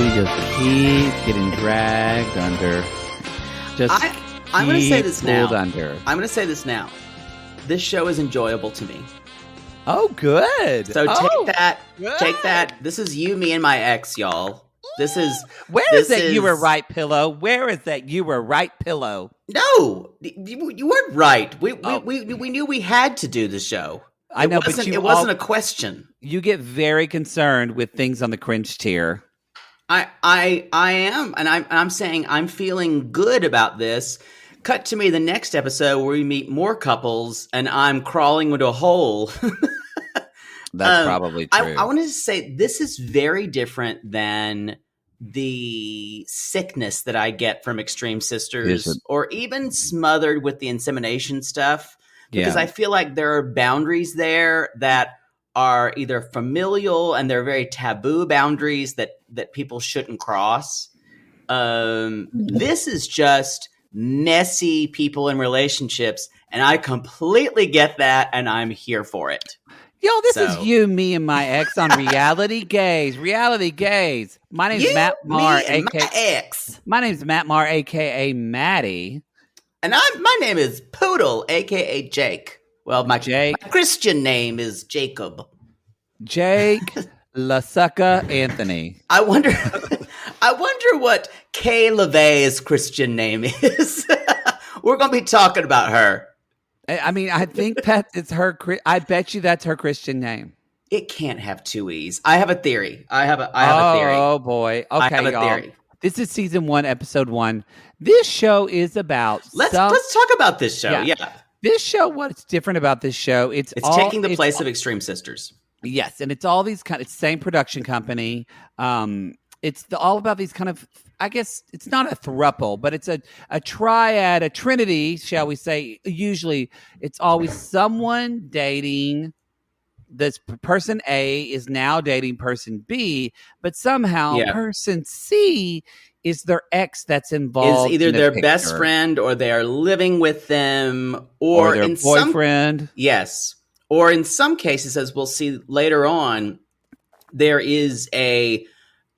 We just keep getting dragged under. I'm going to say this now. Under. I'm going to say this now. This show is enjoyable to me. Oh, good. So take that. Good. Take that. This is you, me, and my ex, y'all. This is. Where is that you were right pillow? Where is that you were right pillow? No, you weren't right. We knew we had to do the show. I know, but it wasn't a question. You get very concerned with things on the cringe tier. I am, and I'm saying I'm feeling good about this. Cut to me the next episode where we meet more couples, and I'm crawling into a hole. That's probably true. I wanted to say this is very different than the sickness that I get from Extreme Sisters, or even Smothered with the insemination stuff, because I feel like there are boundaries there that are either familial and they're very taboo boundaries that people shouldn't cross. This is just messy people in relationships, and I completely get that, and I'm here for it. Yo, this is you, me, and my ex on Reality Gaze. Reality Gaze. My name's Matt Marr, my name's Matt Marr, aka Maddie, and my name is Poodle, aka Jake. Well, my Christian name is Jacob. Jake LaSucca Anthony. I wonder what Kayee LaVey's Christian name is. We're going to be talking about her. I mean, I think that it's her. I bet you that's her Christian name. It can't have two E's. I have a theory. I have a theory. Oh boy. Okay, I have a theory. This is season 1, episode 1. This show is about. Let's talk about this show. Yeah. This show. What's different about this show? It's taking the place of Extreme Sisters. Yes, and it's all these it's same production company. It's all about these kind of, I guess it's not a throuple, but it's a triad, a trinity, shall we say. Usually it's always someone dating this person A is now dating person B, but somehow person C is their ex that's involved. Is either their best friend, or they are living with them, or their boyfriend. Yes. Or in some cases, as we'll see later on, there is a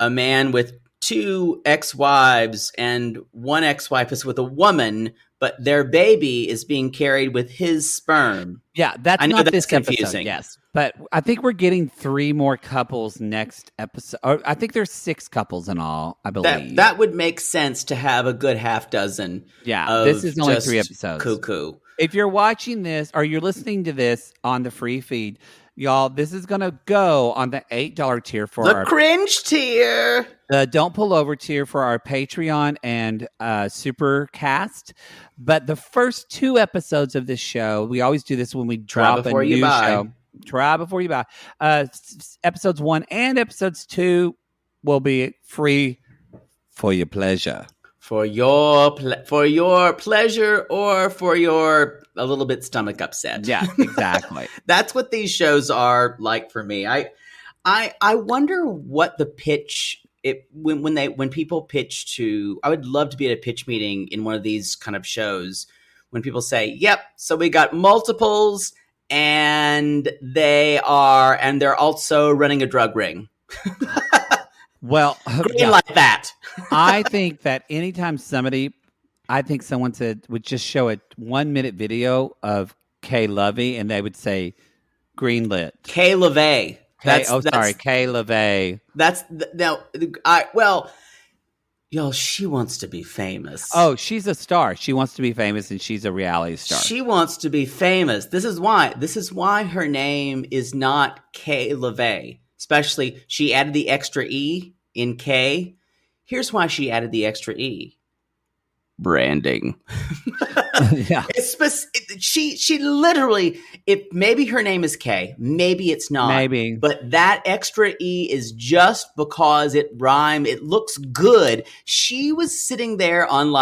man with 2 ex-wives, and one ex-wife is with a woman, but their baby is being carried with his sperm. Yeah, that's this confusing. Episode, yes, but I think we're getting 3 more couples next episode. Or I think there's 6 couples in all, I believe. That would make sense to have a good half dozen. Yeah, this is only 3 episodes. Cuckoo. If you're watching this or you're listening to this on the free feed, y'all, this is going to go on the $8 tier for the cringe tier. The Don't Pull Over tier for our Patreon and super cast. But the first 2 episodes of this show, we always do this when we drop a new show. Try before you buy. Episodes 1 and episodes 2 will be free for your pleasure. For your pleasure, or for your a little bit stomach upset. Yeah, exactly. That's what these shows are like for me. I wonder what the pitch when people pitch to. I would love to be at a pitch meeting in one of these kind of shows when people say, "Yep, so we got multiples, and they're also running a drug ring." Well, like that. I think that anytime someone would just show a 1-minute video of Kay Lovey, and they would say green lit. Kay LaVey. Kay LaVey. She wants to be famous. Oh, she's a star. She wants to be famous, and she's a reality star. She wants to be famous. This is why her name is not Kay LaVey. Especially, she added the extra E in K. Here's why she added the extra E. Branding. Yeah. She literally, maybe her name is Kay, maybe it's not. Maybe. But that extra E is just because it rhymed. It looks good. She was sitting there on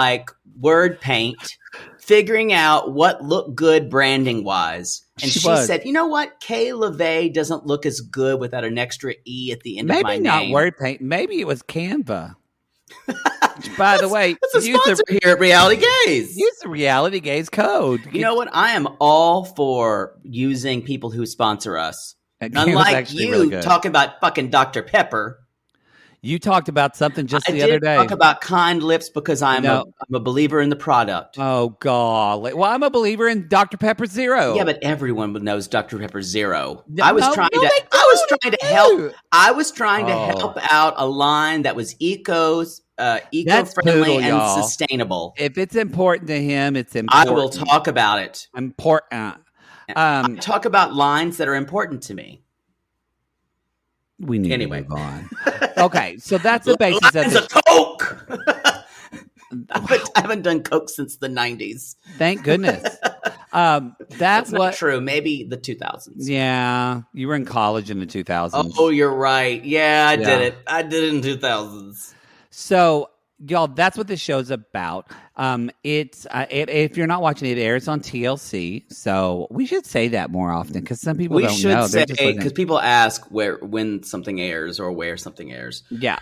word paint, figuring out what looked good branding wise. And she said, you know what? Kay LaVey doesn't look as good without an extra E at the end of my name. Maybe not word paint. Maybe it was Canva. By the way, that's a sponsor here at Reality Gaze. Use the Reality Gaze code. You know what? I am all for using people who sponsor us. Unlike you really talking about fucking Dr. Pepper. You talked about something just I the did other day. talk about Kind Lips because I'm a believer in the product. Oh, God. Well, I'm a believer in Dr. Pepper Zero. Yeah, but everyone knows Dr. Pepper Zero. No, I was trying to help out a line that was eco-friendly and sustainable. If it's important to him, it's important. I will talk about it. Important. I talk about lines that are important to me. We need to move on. Okay, so that's the basis of the Coke. I haven't done Coke since the 90s. Thank goodness. That's not true. Maybe the 2000s. Yeah, you were in college in the 2000s. Oh, you're right. Yeah, I did it. I did it in 2000s. So, y'all, that's what this show's about. If you're not watching it, airs on TLC. So we should say that more often because some people don't know. We should say because people ask when something airs or where something airs. Yeah.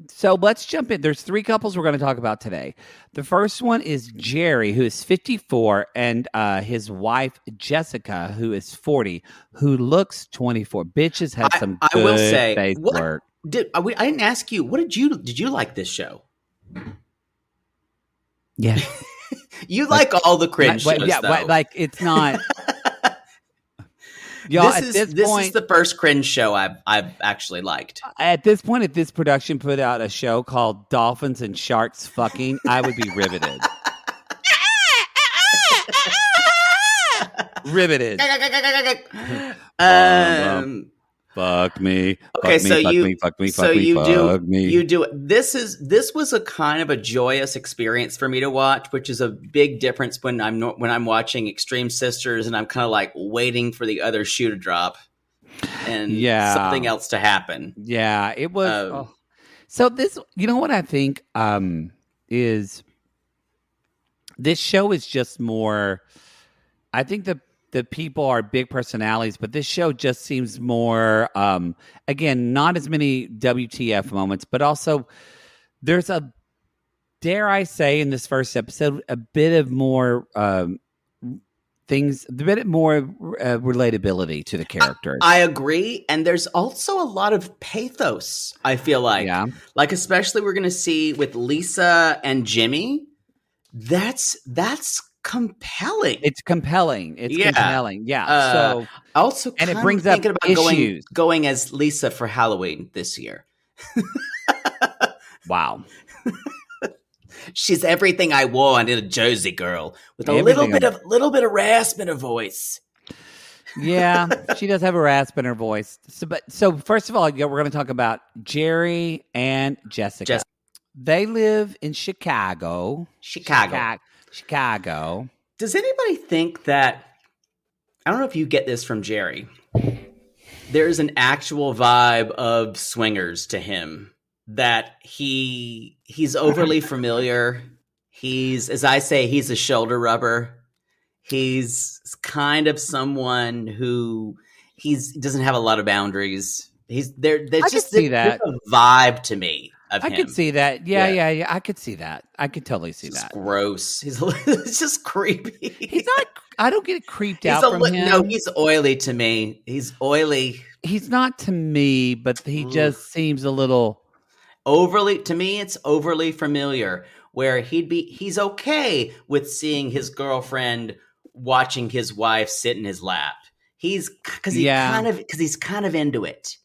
So let's jump in. There's 3 couples we're going to talk about today. The first one is Jerry, who is 54, and his wife, Jessica, who is 40, who looks 24. Bitches had some good I will say, face work. I didn't ask you. What did you like this show? Yeah. You like all the cringe shows, though. Like it's not... This is the first cringe show I've actually liked. At this point, if this production put out a show called Dolphins and Sharks Fucking, I would be riveted. Riveted. Fuck me. Okay, fuck me, fuck me. You do it. This was a kind of a joyous experience for me to watch, which is a big difference when I'm watching Extreme Sisters and I'm kind of like waiting for the other shoe to drop and something else to happen. Yeah, it was. So this, you know what I think is this show is just more. I think the people are big personalities, but this show just seems more, again, not as many WTF moments, but also there's dare I say in this first episode, a bit of more relatability to the characters. I agree. And there's also a lot of pathos, I feel like. Yeah. Like, especially we're going to see with Lisa and Jimmy. That's compelling. It's compelling. Compelling. Yeah. So also, and it brings up issues. Going as Lisa for Halloween this year. Wow. She's everything I want in a Jersey girl with a little bit of rasp in her voice. Yeah, she does have a rasp in her voice. So first of all, we're going to talk about Jerry and Jessica. They live in Chicago. Chicago. Does anybody think that, I don't know if you get this from Jerry, there's an actual vibe of swingers to him, that he's overly familiar. He's, as I say, he's a shoulder rubber. He's kind of someone who doesn't have a lot of boundaries. There's just a vibe to me. I could see that. Yeah. I could see that. I could totally see that. Gross. It's just creepy. He's not. I don't get creeped out from him. No, he's oily to me. He's oily. He's not to me, but he just seems a little overly. To me, it's overly familiar. Where he's okay with seeing his girlfriend watching his wife sit in his lap. He's kind of into it.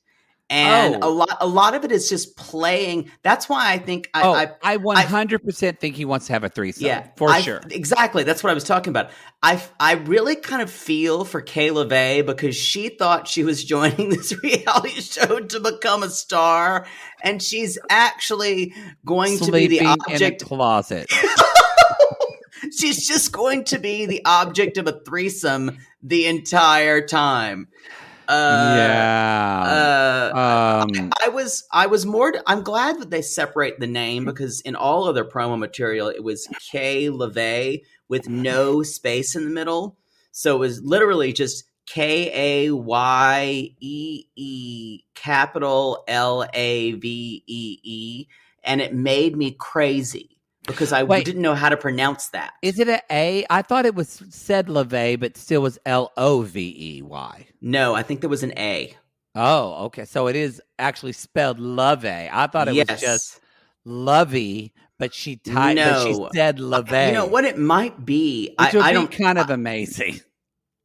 And a lot of it is just playing. That's why I think I 100% think he wants to have a threesome. Yeah, sure. Exactly. That's what I was talking about. I really kind of feel for Kayee LaVey because she thought she was joining this reality show to become a star, and she's actually going to be the object in a closet. She's just going to be the object of a threesome the entire time. I'm glad that they separate the name because in all of their promo material, it was Kayee LaVey with no space in the middle. So it was literally just Kayee capital LAVEE. And it made me crazy because I didn't know how to pronounce that. Is it an A? I thought it was said LaVey, but still was LOVEY. No, I think there was an A. Oh, okay. So it is actually spelled love. I thought it was just Yes. lovey, but she No. said love, You know what it might be? which would I be don't. kind of amazing.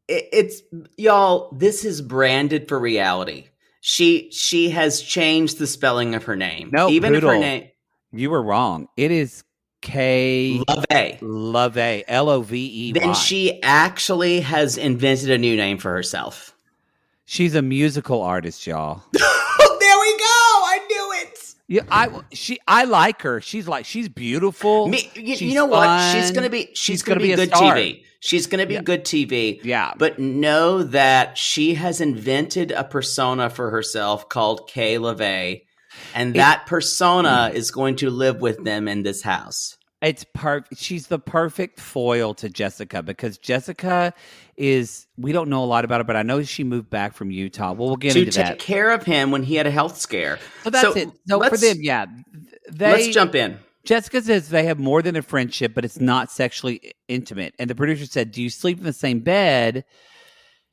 It's y'all. This is branded for reality. She has changed the spelling of her name, No, even if her Poodle, name you were wrong. It is K Love. Love Lovey. Then she actually has invented a new name for herself. She's a musical artist, y'all. There we go. I knew it. Yeah, I like her. She's beautiful. You know what? She's fun. gonna be a good star. TV. She's gonna be good TV. Yeah. But know that she has invented a persona for herself called Kayee LaVey, and that persona is going to live with them in this house. It's perfect. She's the perfect foil to Jessica because Jessica we don't know a lot about her, but I know she moved back from Utah. Well, we'll get into that. To take care of him when he had a health scare. So that's it. So for them, let's jump in. Jessica says they have more than a friendship, but it's not sexually intimate. And the producer said, "Do you sleep in the same bed?"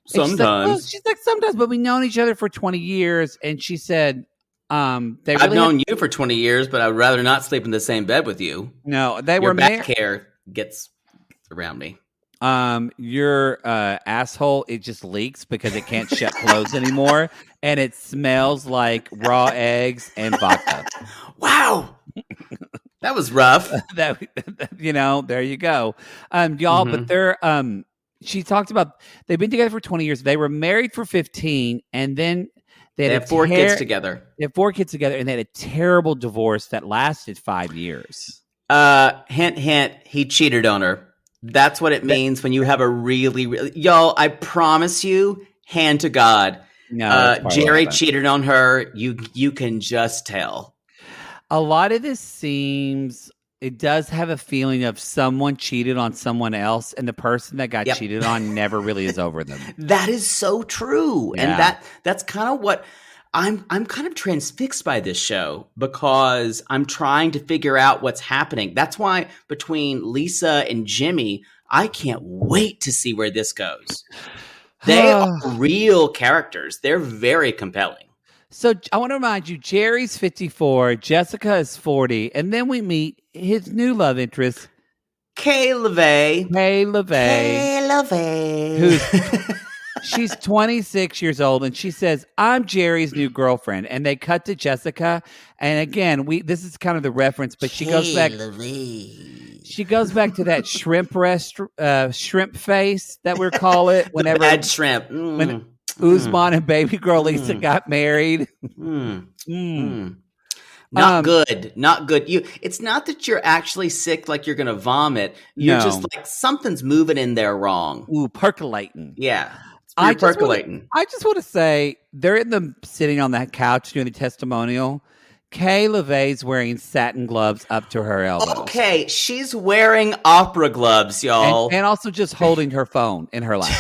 Sometimes. She's like, sometimes, but we've known each other for 20 years. And she said, I've known you for 20 years, but I'd rather not sleep in the same bed with you. No, they Your were back hair gets around me. Your asshole, it just leaks because it can't shut closed anymore, and it smells like raw eggs and vodka. Wow, that was rough. There you go, y'all. But they're she talked about they've been together for 20 years. They were married for 15, and then they had 4 kids together. They have 4 kids together, and they had a terrible divorce that lasted 5 years. Hint, hint. He cheated on her. That's what it means when you have a really, y'all. I promise you, hand to God. No, Jerry cheated on her. You can just tell. A lot of this it does have a feeling of someone cheated on someone else, and the person that got cheated on never really is over them. That is so true, yeah. And that's kind of what. I'm kind of transfixed by this show because I'm trying to figure out what's happening. That's why between Lisa and Jimmy, I can't wait to see where this goes. They are real characters. They're very compelling. So I want to remind you, Jerry's 54, Jessica is 40, and then we meet his new love interest, Kayee LaVey. She's 26 years old, and she says, "I'm Jerry's new girlfriend." And they cut to Jessica, and again, this is kind of the reference, but she goes back. She goes back to that shrimp face that we call it. Whenever bad shrimp. When Usman and baby girl Lisa got married. Not good. Not good. It's not that you're actually sick, like you're going to vomit. You're just like something's moving in there wrong. Ooh, percolating. Yeah. You're percolating. I just want to say they're sitting on that couch doing the testimonial. Kayee LaVey's wearing satin gloves up to her elbows. Okay, she's wearing opera gloves, y'all. And also just holding her phone in her lap.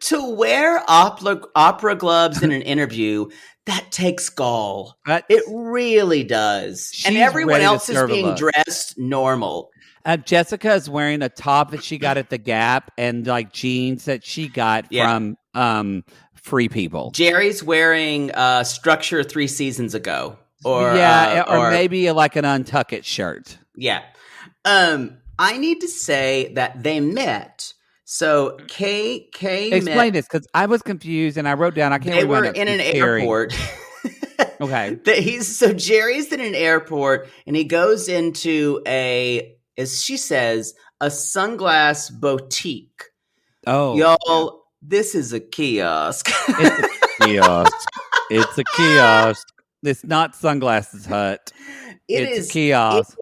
To wear opera gloves in an interview, that takes gall. It really does. And everyone else is being dressed normal. Jessica is wearing a top that she got at the Gap and like jeans that she got from Free People. Jerry's wearing Structure 3 seasons ago. Or maybe like an Untuck It shirt. Yeah. I need to say that they met. So Kayee explain this because I was confused and I wrote down. I can't remember. They were in an airport. Okay. So Jerry's in an airport and he goes into as she says, a sunglass boutique. Oh, y'all, this is a kiosk. It's a kiosk. It's not Sunglasses Hut. It's a kiosk.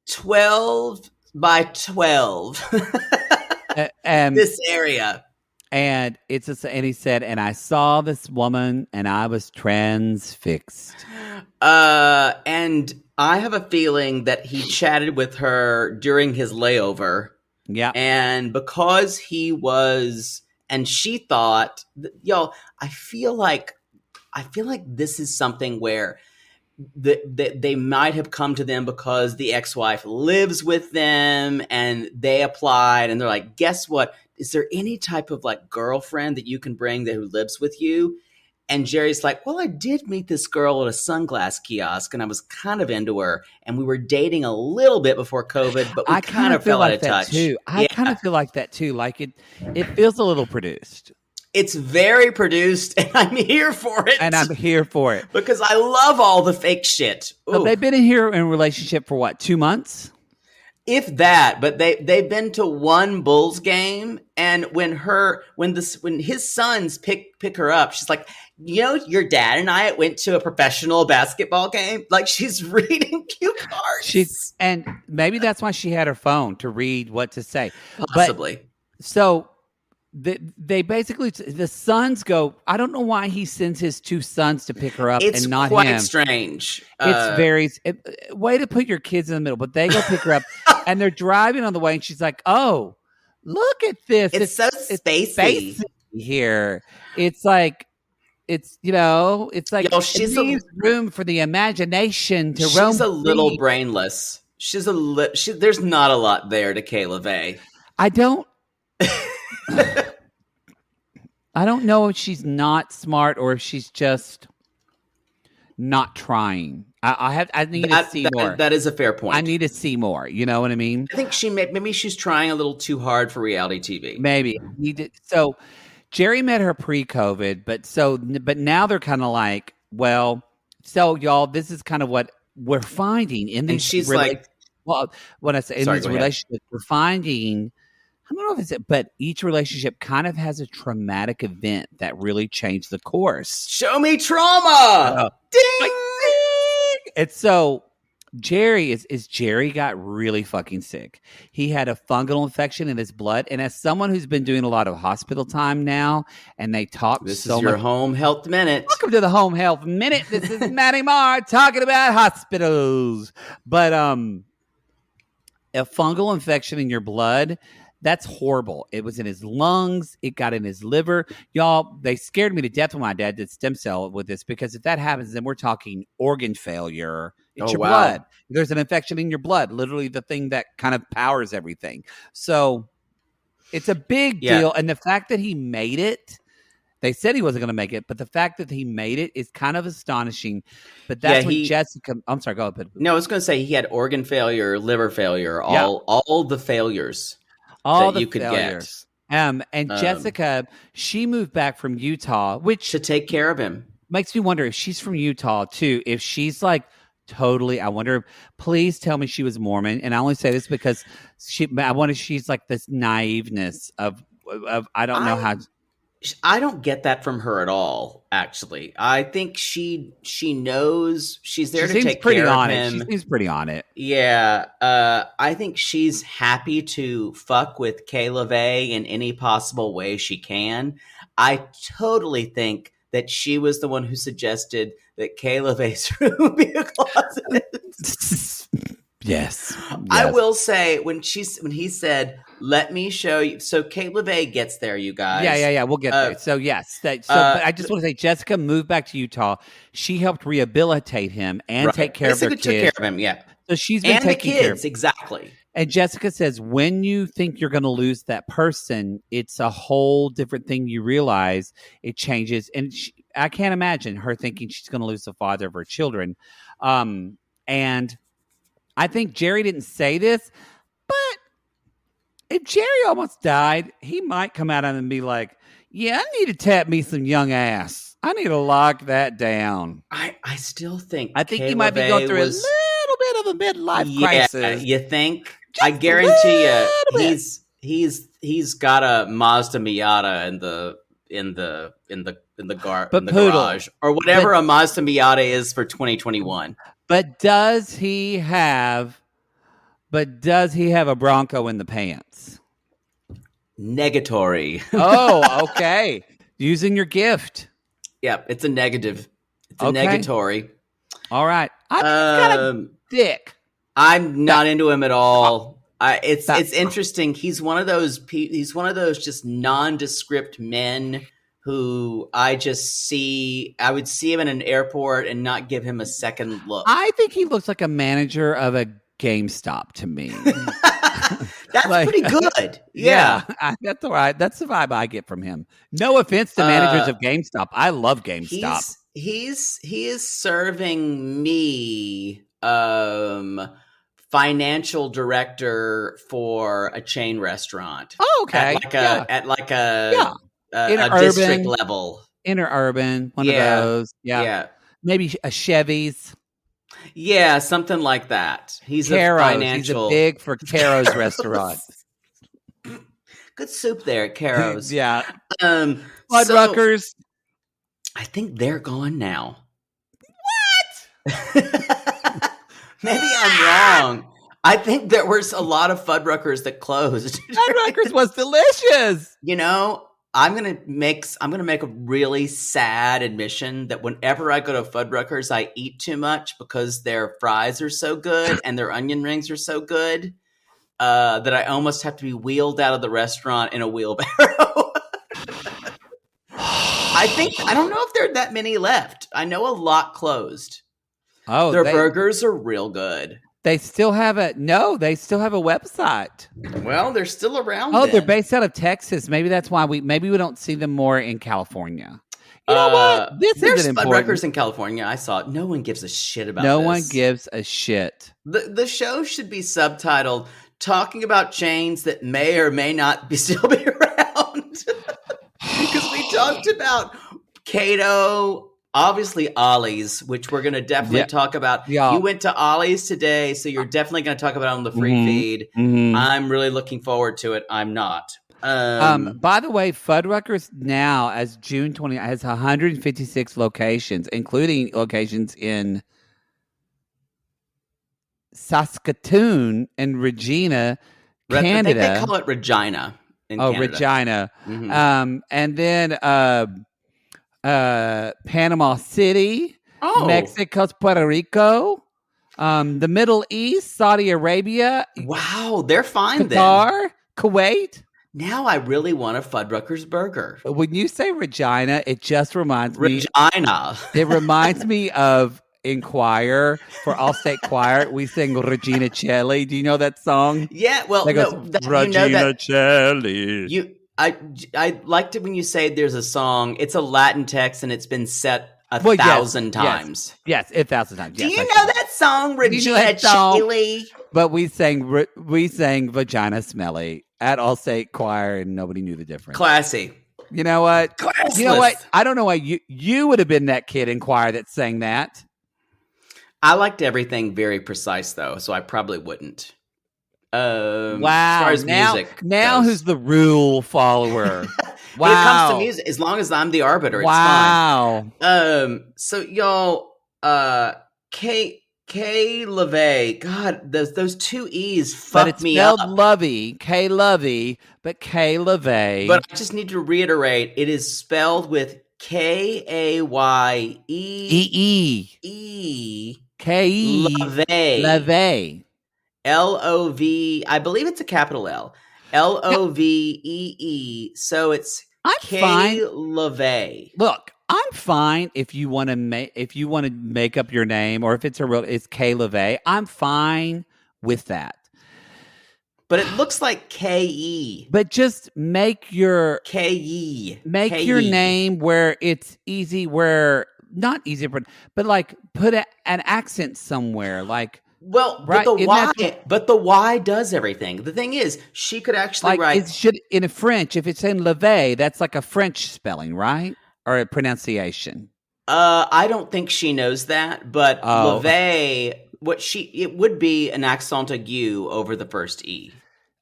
12 by 12. And this area. And and he said, and I saw this woman and I was transfixed. And I have a feeling that he chatted with her during his layover. Yeah. And because he was, and she thought, y'all, I feel like this is something where they might have come to them because the ex-wife lives with them and they applied and they're like, guess what? Is there any type of like girlfriend that you can bring who lives with you? And Jerry's like, well, I did meet this girl at a sunglass kiosk, and I was kind of into her, and we were dating a little bit before COVID, but we kind of fell out of touch. Too. I kind of feel like that too. Like it feels a little produced. It's very produced, and I'm here for it. Because I love all the fake shit. So they've been in a relationship for what, 2 months? If that, but they've been to one Bulls game, and when his sons pick her up, she's like, you know, your dad and I went to a professional basketball game. Like, she's reading cue cards. And maybe that's why she had her phone to read what to say. Possibly. So they basically, the sons go, I don't know why he sends his 2 sons to pick her up and not him. It's quite strange. It's very, way to put your kids in the middle, but they go pick her up and they're driving on the way and she's like, oh, look at this. It's so spacey here. It's like, it's like, she's room for the imagination to roam. She's a little brainless. There's not a lot there to Kay LaVey. I don't know if she's not smart or if she's just not trying. I need to see more. That is a fair point. I need to see more. You know what I mean? I think maybe she's trying a little too hard for reality TV. Maybe. So Jerry met her pre-COVID, but now they're kind of like, well, so y'all, this is kind of what we're finding in these. And she's like, well, when I say in these relationships, we're finding. I don't know if it's it, but each relationship kind of has a traumatic event that really changed the course. Show me trauma. Ding! And so Jerry Jerry got really fucking sick. He had a fungal infection in his blood. And as someone who's been doing a lot of hospital time now, and they talk this so much. This is your Home Health Minute. Welcome to the Home Health Minute. This is Maddie Marr talking about hospitals. But a fungal infection in your blood, that's horrible. It was in his lungs. It got in his liver. Y'all, they scared me to death when my dad did stem cell with this, because if that happens, then we're talking organ failure. It's your blood. There's an infection in your blood, literally the thing that kind of powers everything. So it's a big deal. And the fact that he made it, they said he wasn't going to make it, but the fact that he made it is kind of astonishing. But that's when Jessica, I'm sorry, go ahead. No, I was going to say he had organ failure, liver failure, all the failures. All that the you could failures. And Jessica, she moved back from Utah, which to take care of him. Makes me wonder if she's from Utah too. If she's like totally, I wonder. Please tell me she was Mormon. And I only say this because she's like this naiveness of I don't know how. I don't get that from her at all, actually. I think she knows she's there to take care of him. She seems pretty on it. Yeah. I think she's happy to fuck with Kay LaVey in any possible way she can. I totally think that she was the one who suggested that Kay LaVey's room be a closet. Yes. I will say when he said, "Let me show you." So Kay LaVey gets there, you guys. Yeah. We'll get there. So yes. But I just want to say, Jessica moved back to Utah. She helped rehabilitate him and take care of their kids. Took care of him. Yeah. So she's been taking care of him. Exactly. And Jessica says, when you think you're going to lose that person, it's a whole different thing. You realize it changes, and I can't imagine her thinking she's going to lose the father of her children. And I think Jerry didn't say this, but if Jerry almost died, he might come out and be like, yeah, I need to tap me some young ass. I need to lock that down. I still think he might be going through a little bit of a midlife crisis. You think? I guarantee you he's got a Mazda Miata in the garage or whatever a Mazda Miata is for 2021. But does he have a Bronco in the pants? Negatory. Oh, okay. Using your gift. Yep, it's a negative. It's a negatory. All right. I think he's got a dick. I'm not into him at all. It's interesting. He's one of those just nondescript men who I would see him in an airport and not give him a second look. I think he looks like a manager of a GameStop to me. That's like, pretty good. Yeah. That's all right. That's the vibe I get from him. No offense to managers of GameStop. I love GameStop. He is serving me financial director for a chain restaurant. Oh, okay. At a district level. Interurban, one of those. Yeah. Maybe a Chevy's. Yeah, something like that. He's Caro's. a financial. He's a big for Caro's restaurant. Good soup there at Caro's. Yeah. Fuddruckers. I think they're gone now. What? Maybe I'm wrong. I think there was a lot of Fuddruckers that closed. Fuddruckers was delicious. You know, I'm gonna make a really sad admission that whenever I go to Fuddruckers, I eat too much because their fries are so good and their onion rings are so good that I almost have to be wheeled out of the restaurant in a wheelbarrow. I don't know if there are that many left. I know a lot closed. Oh, their burgers are real good. They still have they still have a website. Well, they're still around. Oh, they're based out of Texas. Maybe that's why we don't see them more in California. You know what? There's Fuddruckers in California. I saw it. No one gives a shit about No this. one gives a shit. The show should be subtitled "Talking About Chains That May or May Not Still Be Around." Because we talked about Cato, obviously Ollie's, which we're going to definitely talk about. Yeah. You went to Ollie's today, so you're definitely going to talk about it on the free feed. Mm-hmm. I'm really looking forward to it. I'm not. By the way, Fuddruckers now, as June 20, has 156 locations, including locations in Saskatoon and Regina, Canada. They call it Regina. Canada. Regina. Mm-hmm. And then Panama City, Mexico, Puerto Rico, the Middle East, Saudi Arabia. Wow, they're fine Qatar, then. Kuwait. Now I really want a Fuddruckers burger. When you say Regina, it just reminds me. Regina. It reminds me of in choir for Allstate Choir. We sing Regina Celli. Do you know that song? Yeah, well, Regina Celli. I liked it when you say there's a song. It's a Latin text and it's been set 1,000 times. Yes, 1,000 times. Do you know that song, Regina Celli? But we sang Vagina Smelly at Allstate Choir, and nobody knew the difference. Classy. You know what? Classless. You know what? I don't know why you would have been that kid in choir that sang that. I liked everything very precise, though, so I probably wouldn't. Wow. As far as music goes. Who's the rule follower? Wow. When it comes to music, as long as I'm the arbiter, it's fine. So y'all, Kayee LaVey, God, those two E's fucked me up. But it's spelled Lovey, K Lovey, but Kayee LaVey. But I just need to reiterate, it is spelled with Kayee. Kayee LaVey. LOV, I believe it's a capital L. LOVEE. So it's Kayee LaVey. Look, I'm fine if you want to make up your name, or if it's Kayee LaVey. I'm fine with that. But it looks like Kayee. But just make your Kayee. Your name where it's easy, not easy, but like put an accent somewhere, like. Well, right? But the Y does everything. The thing is, she could actually write. It should in a French. If it's in LaVey, that's like a French spelling, right, or a pronunciation. I don't think she knows that, but LaVey, it would be an accent aigu over the first E.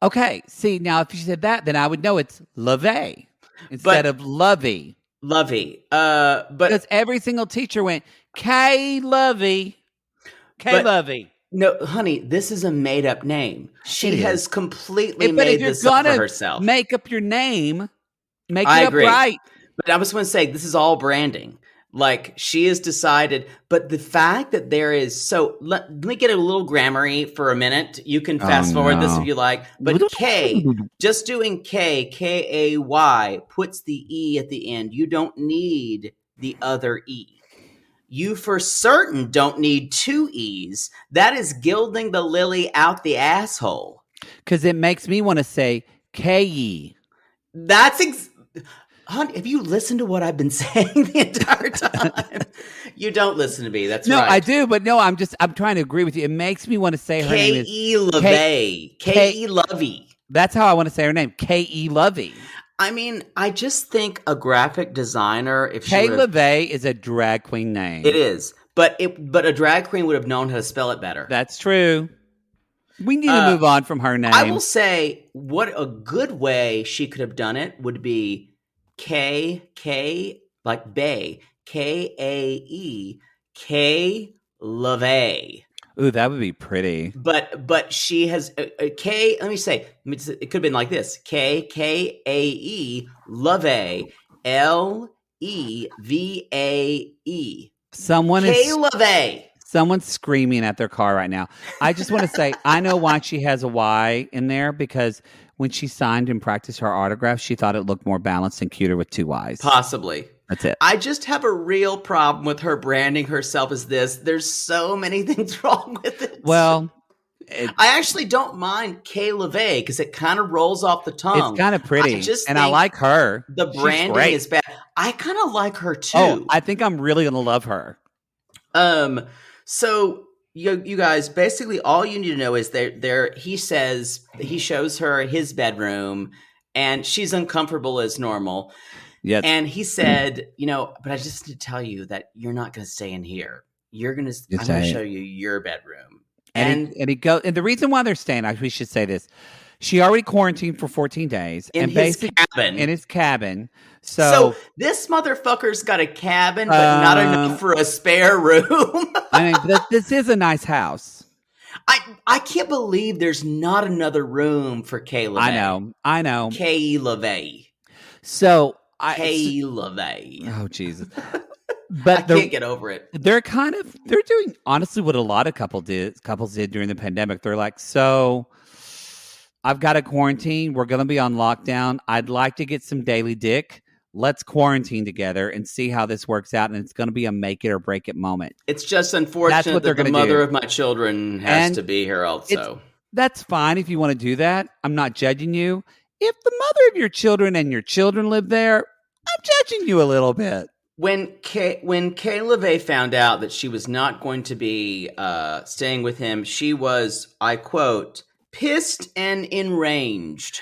Okay. See, now if you said that, then I would know it's LaVey instead of Lovey. Lovey. But because every single teacher went Kayee Lovey. Kayee Lovey. No, honey, this is a made-up name. She has completely made this up for herself. Make up your name. Make it up right. But I was going to say, this is all branding. Like, she has decided. But the fact that there is... So, let me get a little grammar-y for a minute. You can fast-forward this if you like. But K, just doing K, Kayee, puts the E at the end. You don't need the other E. You for certain don't need two E's. That is gilding the lily out the asshole. Because it makes me want to say Kayee. Honey, have you listened to what I've been saying the entire time? You don't listen to me. That's no, right. I do, but no, I'm trying to agree with you. It makes me want to say her name is Kayee LaVey. Kayee Lovey. That's how I want to say her name, Kayee Lovey. I mean, I just think a graphic designer, if she Kayee LaVey is a drag queen name. It is, but a drag queen would have known how to spell it better. That's true. We need to move on from her name. I will say, what a good way she could have done it would be K like Bay, Kae, Kay LaVey. Ooh, that would be pretty. But she has K. Let me say, it could have been like this: Kae LaVey, LeVae. Someone's screaming at their car right now. I just want to say, I know why she has a Y in there, because when she signed and practiced her autograph, she thought it looked more balanced and cuter with 2 Ys. Possibly. That's it. I just have a real problem with her branding herself as this. There's so many things wrong with it. Well, I actually don't mind Kay LaVey because it kind of rolls off the tongue. It's kind of pretty. I like her. The branding is bad. I kind of like her too. Oh, I think I'm really going to love her. So you guys, basically all you need to know is he shows her his bedroom and she's uncomfortable as normal. Yes. And he said, but I just need to tell you that you're not going to stay in here. I'm going to show you your bedroom. And the reason why they're staying, we should say this. She already quarantined for 14 days in his cabin. So this motherfucker's got a cabin, but not enough for a spare room. I mean, this is a nice house. I can't believe there's not another room for Kay LaVey. I know. Kay LaVey. So Kay LaVey. Oh Jesus! But I can't get over it. They're doing honestly what a lot of couples did during the pandemic. They're like, so I've got a quarantine. We're going to be on lockdown. I'd like to get some daily dick. Let's quarantine together and see how this works out. And it's going to be a make it or break it moment. It's just unfortunate that the mother of my children has to be here also. That's fine if you want to do that. I'm not judging you. If the mother of your children and your children live there, I'm judging you a little bit. When Kay LaVey found out that she was not going to be staying with him, she was, I quote, pissed and enraged.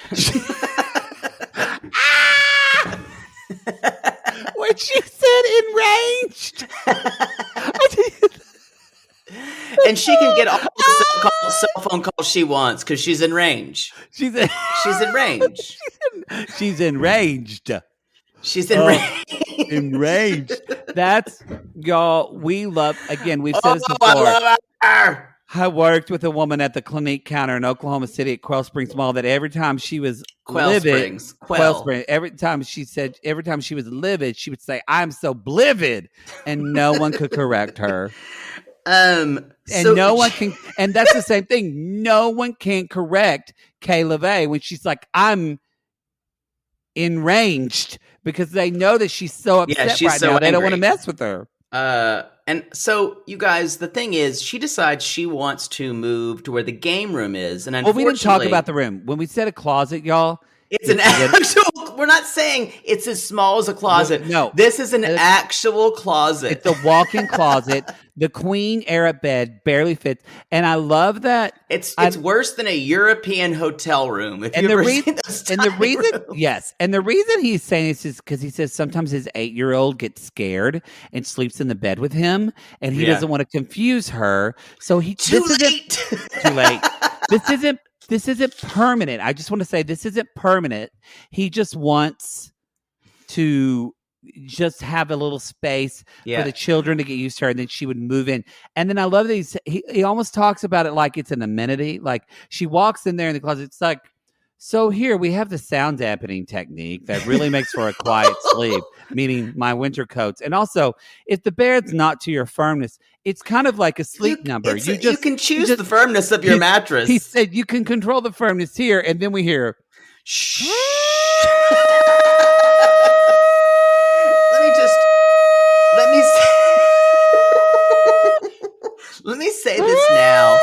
When she said enraged. And she can get all the cell phone calls she wants because she's in range. She's in range. She's enraged. She's enraged. Enraged. That's, y'all, we love, again, we've said this before. I love her. I worked with a woman at the Clinique counter in Oklahoma City at Quail Springs Mall that every time she was livid, every time she was livid, she would say, I'm so blivid. And no one could correct her. And no one can, and that's the same thing. No one can correct Kay LaVey when she's like, I'm enraged, because they know that she's so upset right now. Angry. They don't want to mess with her. And so, you guys, the thing is, she decides she wants to move to where the game room is. And unfortunately, we didn't talk about the room. When we said a closet, y'all, it's an actual. We're not saying it's as small as a closet. No, this is an actual closet. It's a walk-in closet. The queen era bed barely fits, and I love that. It's worse than a European hotel room. And the reason he's saying this is because he says sometimes his 8-year-old gets scared and sleeps in the bed with him, and he doesn't want to confuse her. So he too late. This isn't permanent. I just want to say this isn't permanent. He just wants to just have a little space for the children to get used to her, and then she would move in. And then I love that he almost talks about it like it's an amenity. Like she walks in there in the closet. It's like, so here we have the sound dampening technique that really makes for a quiet sleep, meaning my winter coats. And also, if the bed's not to your firmness, it's kind of like a sleep number. You can choose the firmness of your mattress. He said you can control the firmness here, and then we hear shh. Let me say this now.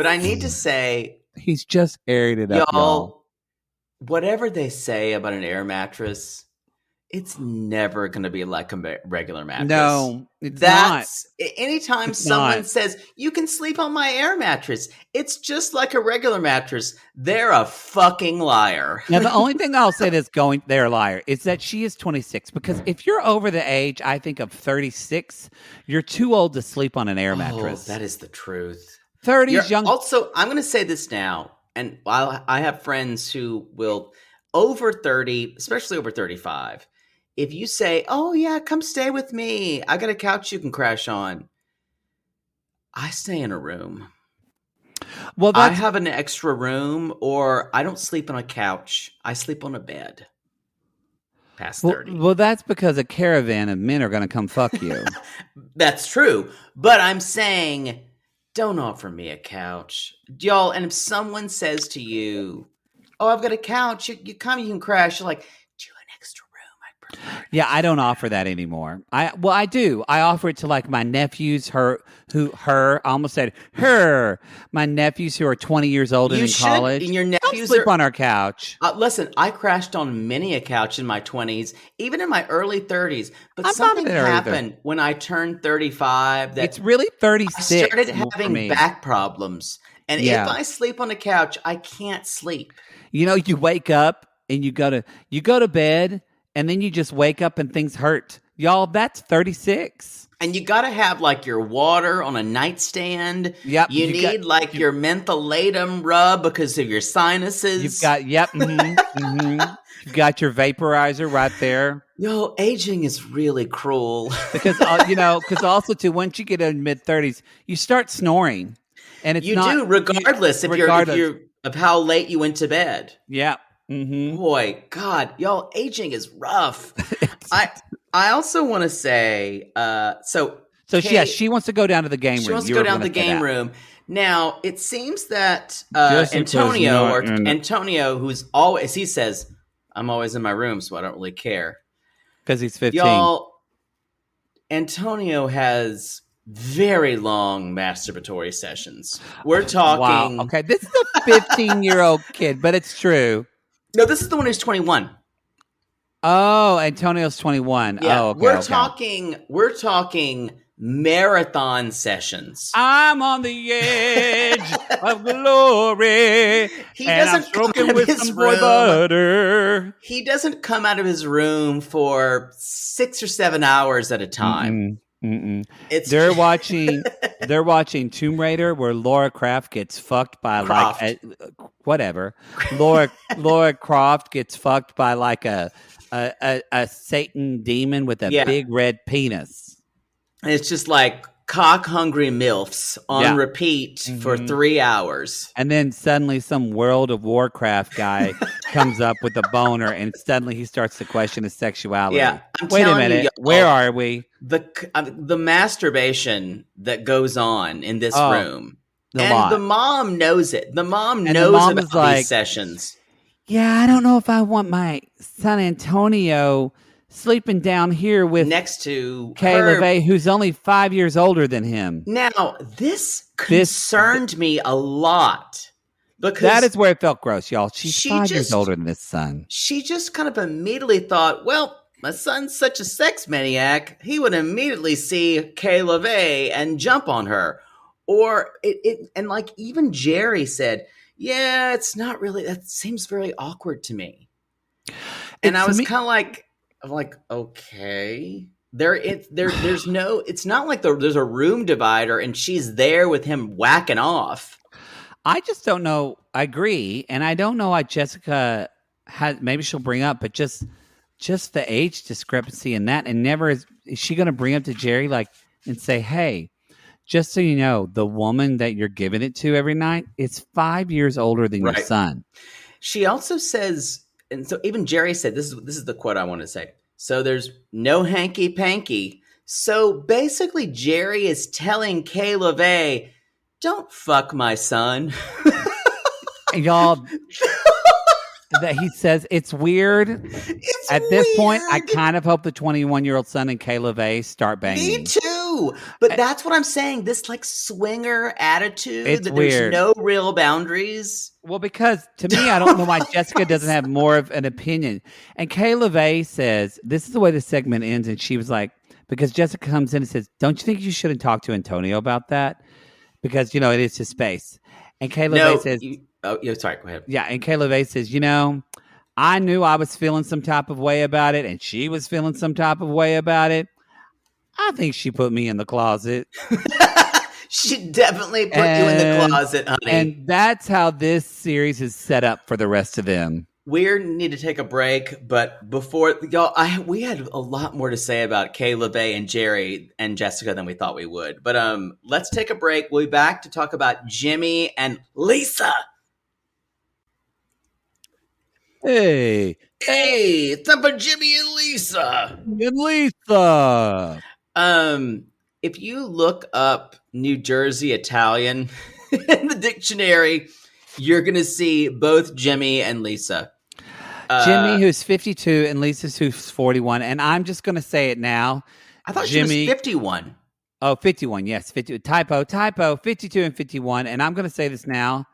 But I need to say, he's just aired it up, y'all. Whatever they say about an air mattress, it's never going to be like a regular mattress. No, it's not. Anytime someone says, you can sleep on my air mattress, it's just like a regular mattress, they're a fucking liar. Now, the only thing I'll say that's they're a liar is that she is 26. Because if you're over the age, I think, of 36, you're too old to sleep on an air mattress. That is the truth. 30s young. Also, I'm going to say this now, and while I have friends who will, over 30, especially over 35, if you say, oh, yeah, come stay with me, I got a couch you can crash on, I stay in a room. Well, I have an extra room, or I don't sleep on a couch. I sleep on a bed past 30. Well, that's because a caravan of men are going to come fuck you. That's true. But I'm saying, don't offer me a couch. Y'all, and if someone says to you, oh, I've got a couch, you come, you can crash, you're like, yeah, I don't offer that anymore. I do. I offer it to like my nephews, I almost said her, my nephews who are 20 years old and in college. And your nephews sleep on our couch. Listen, I crashed on many a couch in my 20s, even in my early 30s. But something happened when I turned 35. It's really 36. I started having back problems. And if I sleep on a couch, I can't sleep. You know, you wake up and you go to bed. And then you just wake up and things hurt. Y'all, that's 36. And you got to have like your water on a nightstand. Yep. You need your mentholatum rub because of your sinuses. You've got, You've got your vaporizer right there. Yo, aging is really cruel. Because, because also too, once you get in mid-30s, you start snoring. And it's do, regardless if you're of how late you went to bed. Yeah. Mm-hmm. Boy, God, y'all, aging is rough. I also want to say, she wants to go down to the game room. She wants to go down to the game room. Now, it seems that Antonio, who's always, he says, I'm always in my room, so I don't really care. Because he's 15. Y'all, Antonio has very long masturbatory sessions. We're talking. Wow. Okay, this is a 15-year-old kid, but it's true. No, this is the one who's 21. Oh, Antonio's 21. Yeah, oh, okay. We're talking marathon sessions. I'm on the edge of glory. He doesn't come out of his room. Butter. He doesn't come out of his room for 6 or 7 hours at a time. They're watching Tomb Raider, where Laura Croft gets fucked by whatever. Laura Croft gets fucked by like a Satan demon with a big red penis. And it's just like cock-hungry MILFs on repeat for 3 hours. And then suddenly some World of Warcraft guy comes up with a boner, and suddenly he starts to question his sexuality. Yeah, wait a minute. Where are we? The masturbation that goes on in this room. The mom knows it. The mom knows about these sessions. Yeah, I don't know if I want my son Antonio sleeping down here with next to Kayee, who's only 5 years older than him. Now, this concerned me a lot. Because that is where it felt gross, y'all. She's 5 years older than this son. She just kind of immediately thought, well, my son's such a sex maniac, he would immediately see Kayee and jump on her. Or and like even Jerry said, yeah, it's not really, that seems very awkward to me. And I was kind of like, okay. There's no, it's not like there's a room divider and she's there with him whacking off. I just don't know. I agree. And I don't know why Jessica maybe she'll bring up, but just the age discrepancy in that. And never is she going to bring up to Jerry and say, hey, just so you know, the woman that you're giving it to every night is 5 years older than your son. She also says, and so even Jerry said, this is the quote I want to say. So there's no hanky panky. So basically Jerry is telling Kayee, don't fuck my son. Y'all, that he says it's weird. At this point, I kind of hope the 21-year-old son and Kayee start banging. Me too. too. But that's what I'm saying. This like swinger attitude that weird. There's no real boundaries. Well, because to me, I don't know why Jessica doesn't have more of an opinion. And Kay LeVay says, this is the way the segment ends. And she was like, because Jessica comes in and says, don't you think you shouldn't talk to Antonio about that? Because, it is his space. And Kay LeVay says... sorry, go ahead. Yeah, and Kay LeVay says, I knew I was feeling some type of way about it, and she was feeling some type of way about it. I think she put me in the closet. She definitely put you in the closet, honey. And that's how this series is set up for the rest of them. We need to take a break, but before y'all, we had a lot more to say about Kay LeVay and Jerry and Jessica than we thought we would. But let's take a break. We'll be back to talk about Jimmy and Lisa. Hey, it's up for Jimmy and Lisa. And Lisa. If you look up New Jersey Italian in the dictionary, you're going to see both Jimmy and Lisa. Jimmy, who's 52, and Lisa, who's 41. And I'm just going to say it now. I thought Jimmy, she was 51. Oh, 51. Yes, 50. Typo. 52 and 51. And I'm going to say this now.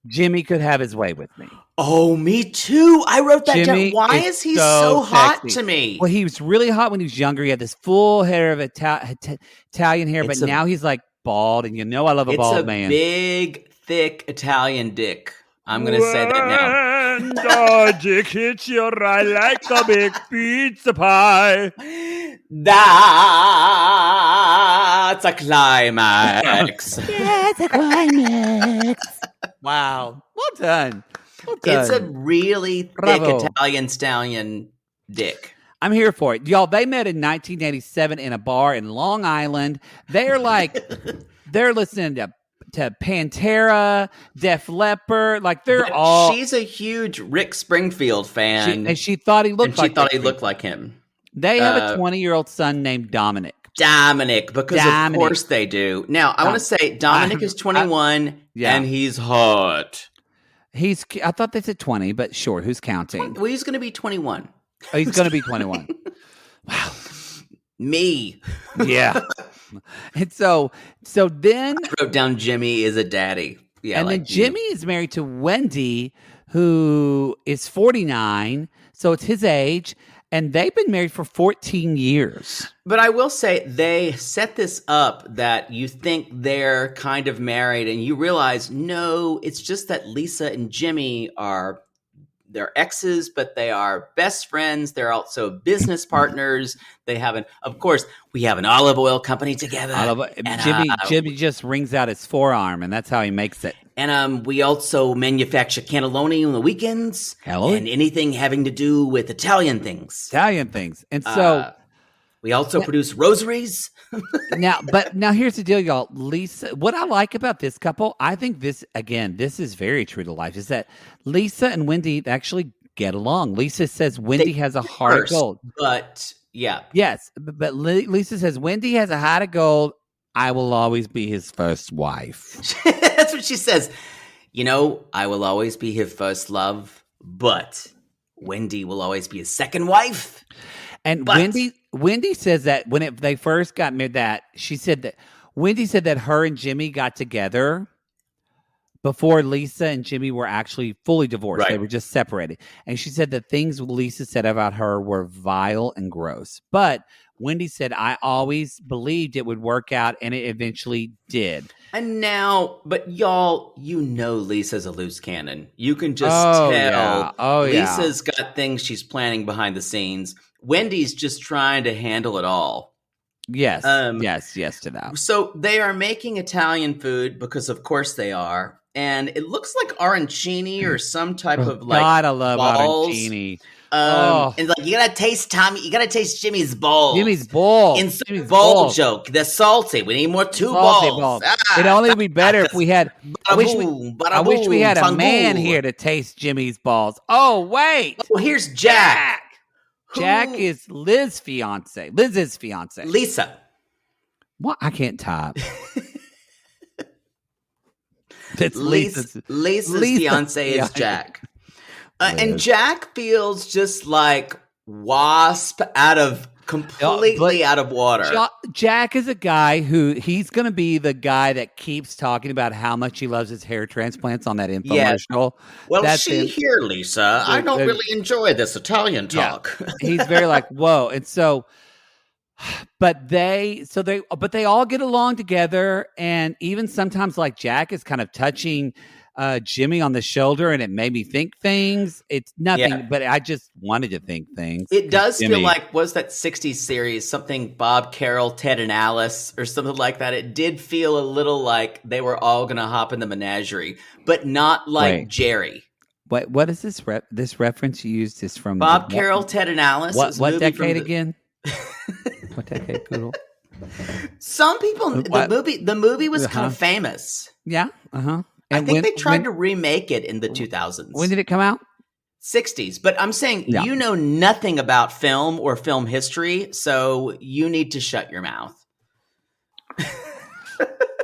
Jimmy could have his way with me. Oh, me too. I wrote that Jimmy down. Why is he so hot sexy to me? Well, he was really hot when he was younger. He had this full hair of Italian hair, but now he's like bald. And I love a bald man. It's a big, thick Italian dick. I'm going to say that now. When the dick hits you right like a big pizza pie. That's a climax. That's a climax. Wow. Well done. It's a really thick Italian stallion dick. I'm here for it. Y'all, they met in 1987 in a bar in Long Island. They're listening to Pantera, Def Leppard. Like she's a huge Rick Springfield fan. And she thought he looked like him. They have a 20-year-old son named Dominic. Because of course they do. Now, I want to say Dominic is 21 and he's hot. I thought they said 20, but sure, who's counting? Well, he's going to be 21. Oh, he's going to be 21. Wow. Me. Yeah. And so then I wrote down Jimmy is a daddy. Yeah. And then Jimmy is married to Wendy, who is 49. So it's his age. And they've been married for 14 years. But I will say they set this up that you think they're kind of married and you realize, no, it's just that Lisa and Jimmy are their exes, but they are best friends. They're also business partners. Of course, we have an olive oil company together. Jimmy just wrings out his forearm, and that's how he makes it. And we also manufacture cannelloni on the weekends. And anything having to do with Italian things. And so we also produce rosaries. Now here's the deal, y'all. Lisa, what I like about this couple, I think this is very true to life, is that Lisa and Wendy actually get along. Lisa says Wendy has a heart of gold. But yeah. Yes, but Lisa says Wendy has a heart of gold. I will always be his first wife. That's what she says. I will always be his first love, but Wendy will always be his second wife. And Wendy says that when they first got married, Wendy said that her and Jimmy got together before Lisa and Jimmy were actually fully divorced. Right. They were just separated. And she said that things Lisa said about her were vile and gross. But Wendy said, I always believed it would work out, and it eventually did. And now, but y'all, Lisa's a loose cannon. You can just tell. Yeah. Lisa's got things she's planning behind the scenes. Wendy's just trying to handle it all. Yes. Yes to that. So they are making Italian food because, of course, they are. And it looks like arancini or some type of like God, I love balls. Arancini. And like you gotta taste Jimmy's balls. Jimmy's bowl joke. They're salty. We need more balls. It'd only be better if we had. I wish we had a man here to taste Jimmy's balls. Oh wait. Well, here's Jack. Jack is Liz's fiance. Lisa. What? I can't type. Lisa's fiance is Jack. And Jack feels just like Wasp out of completely out of water. Jack is a guy who he's going to be the guy that keeps talking about how much he loves his hair transplants on that infomercial. Well, that's here, Lisa. I don't really enjoy this Italian talk. Yeah. He's very like, whoa. And so, but they all get along together. And even sometimes like Jack is kind of touching Jimmy on the shoulder, and it made me think things. It's nothing, but I just wanted to think things. It does feel like, was that 60s series, something Bob, Carol, Ted, and Alice, or something like that? It did feel a little like they were all going to hop in the menagerie, but not like Jerry. What is this? This reference you used is from Bob, Carol, Ted, and Alice. What decade again? What decade, Poodle? Some people, the movie was kind of famous. Yeah. I think they tried to remake it in the 2000s. When did it come out? 60s. But I'm saying you know nothing about film or film history, so you need to shut your mouth.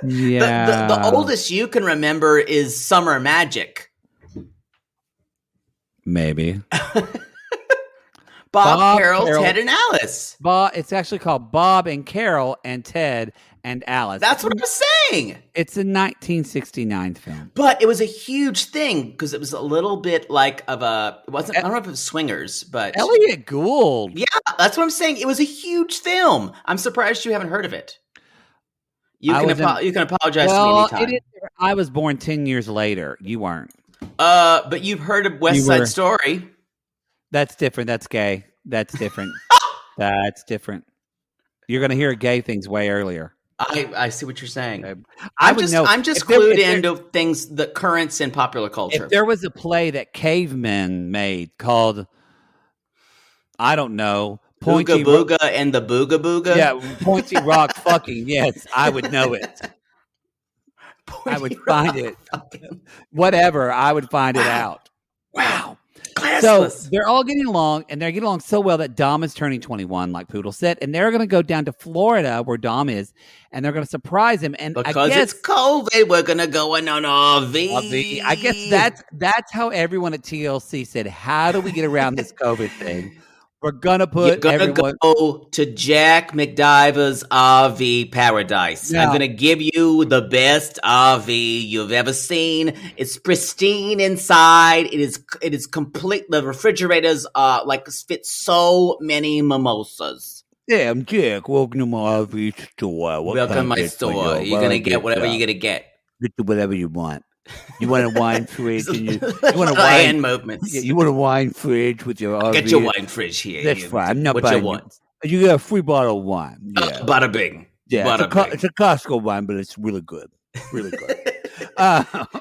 Yeah. The oldest you can remember is Summer Magic. Maybe. Bob, Carol, Ted, and Alice. It's actually called Bob and Carol and Ted and Alice. That's what I'm saying. It's a 1969 film. But it was a huge thing because it was a little bit like of a, it wasn't, I don't know if it was swingers, but. Elliot Gould. Yeah, that's what I'm saying. It was a huge film. I'm surprised you haven't heard of it. You can apologize to me anytime. I was born 10 years later. You weren't. But you've heard of West Side Story. That's different. That's gay. That's different. That's different. You're going to hear gay things way earlier. I see what you're saying. I'm just clued into things, the currents in popular culture. If there was a play that cavemen made called, I don't know, Pointy Booga and the Booga Booga. Yeah, Pointy Rock fucking. Yes, I would know it. I would find it. Whatever, I would find it out. Wow. So they're all getting along, and they're getting along so well that Dom is turning 21, like Poodle said, and they're going to go down to Florida where Dom is, and they're going to surprise him. And because it's COVID, we're going to go in an RV. I guess that's how everyone at TLC said, "How do we get around this COVID thing? We're gonna put everyone go to Jack McDiver's RV paradise. Yeah. I'm gonna give you the best RV you've ever seen. It's pristine inside. It is complete. The refrigerators fit so many mimosas. Yeah, I'm Jack. Welcome to my RV store. Welcome to my store. You're gonna get whatever you're gonna get. Get whatever you want. You want a wine fridge? And you want a wine movements. Yeah, you want a wine fridge with your RV? Get your wine fridge here. That's fine. I'm not buying. What you want? You get a free bottle of wine. Yeah. Bada bing. Yeah, it's a Costco wine, but it's really good. Really good.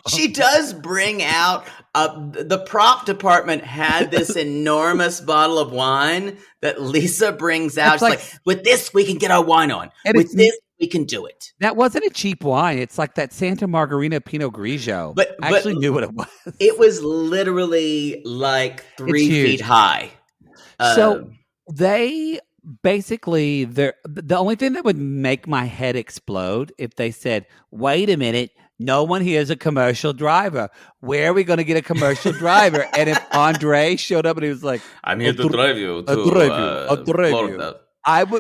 She does bring out the prop department had this enormous bottle of wine that Lisa brings out. It's like, with this, we can get our wine on. With this, we can do it. That wasn't a cheap wine. It's like that Santa Margarita Pinot Grigio. But I actually knew what it was. It was literally like 3 feet high. So they basically, the only thing that would make my head explode if they said, wait a minute, no one here is a commercial driver. Where are we going to get a commercial driver? And if Andre showed up and he was like, I'm here to drive you to Florida.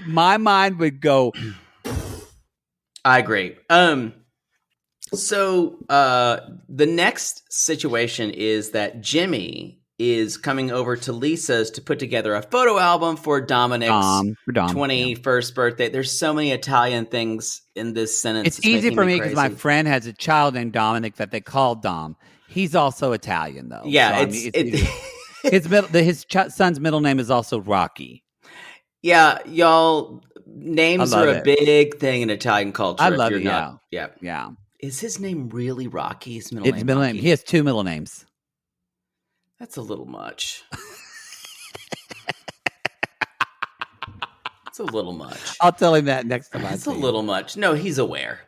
My mind would go. I agree. So the next situation is that Jimmy is coming over to Lisa's to put together a photo album for Dominic's 21st birthday. There's so many Italian things in this sentence. It's easy for me because my friend has a child named Dominic that they call Dom. He's also Italian, though. Yeah, so, his son's middle name is also Rocky. Yeah, y'all, names are a big thing in Italian culture. I love it, yeah. Is his name really Rocky? His middle name? He has 2 middle names. That's a little much. It's a little much. I'll tell him that next time. It's a little much. No, he's aware.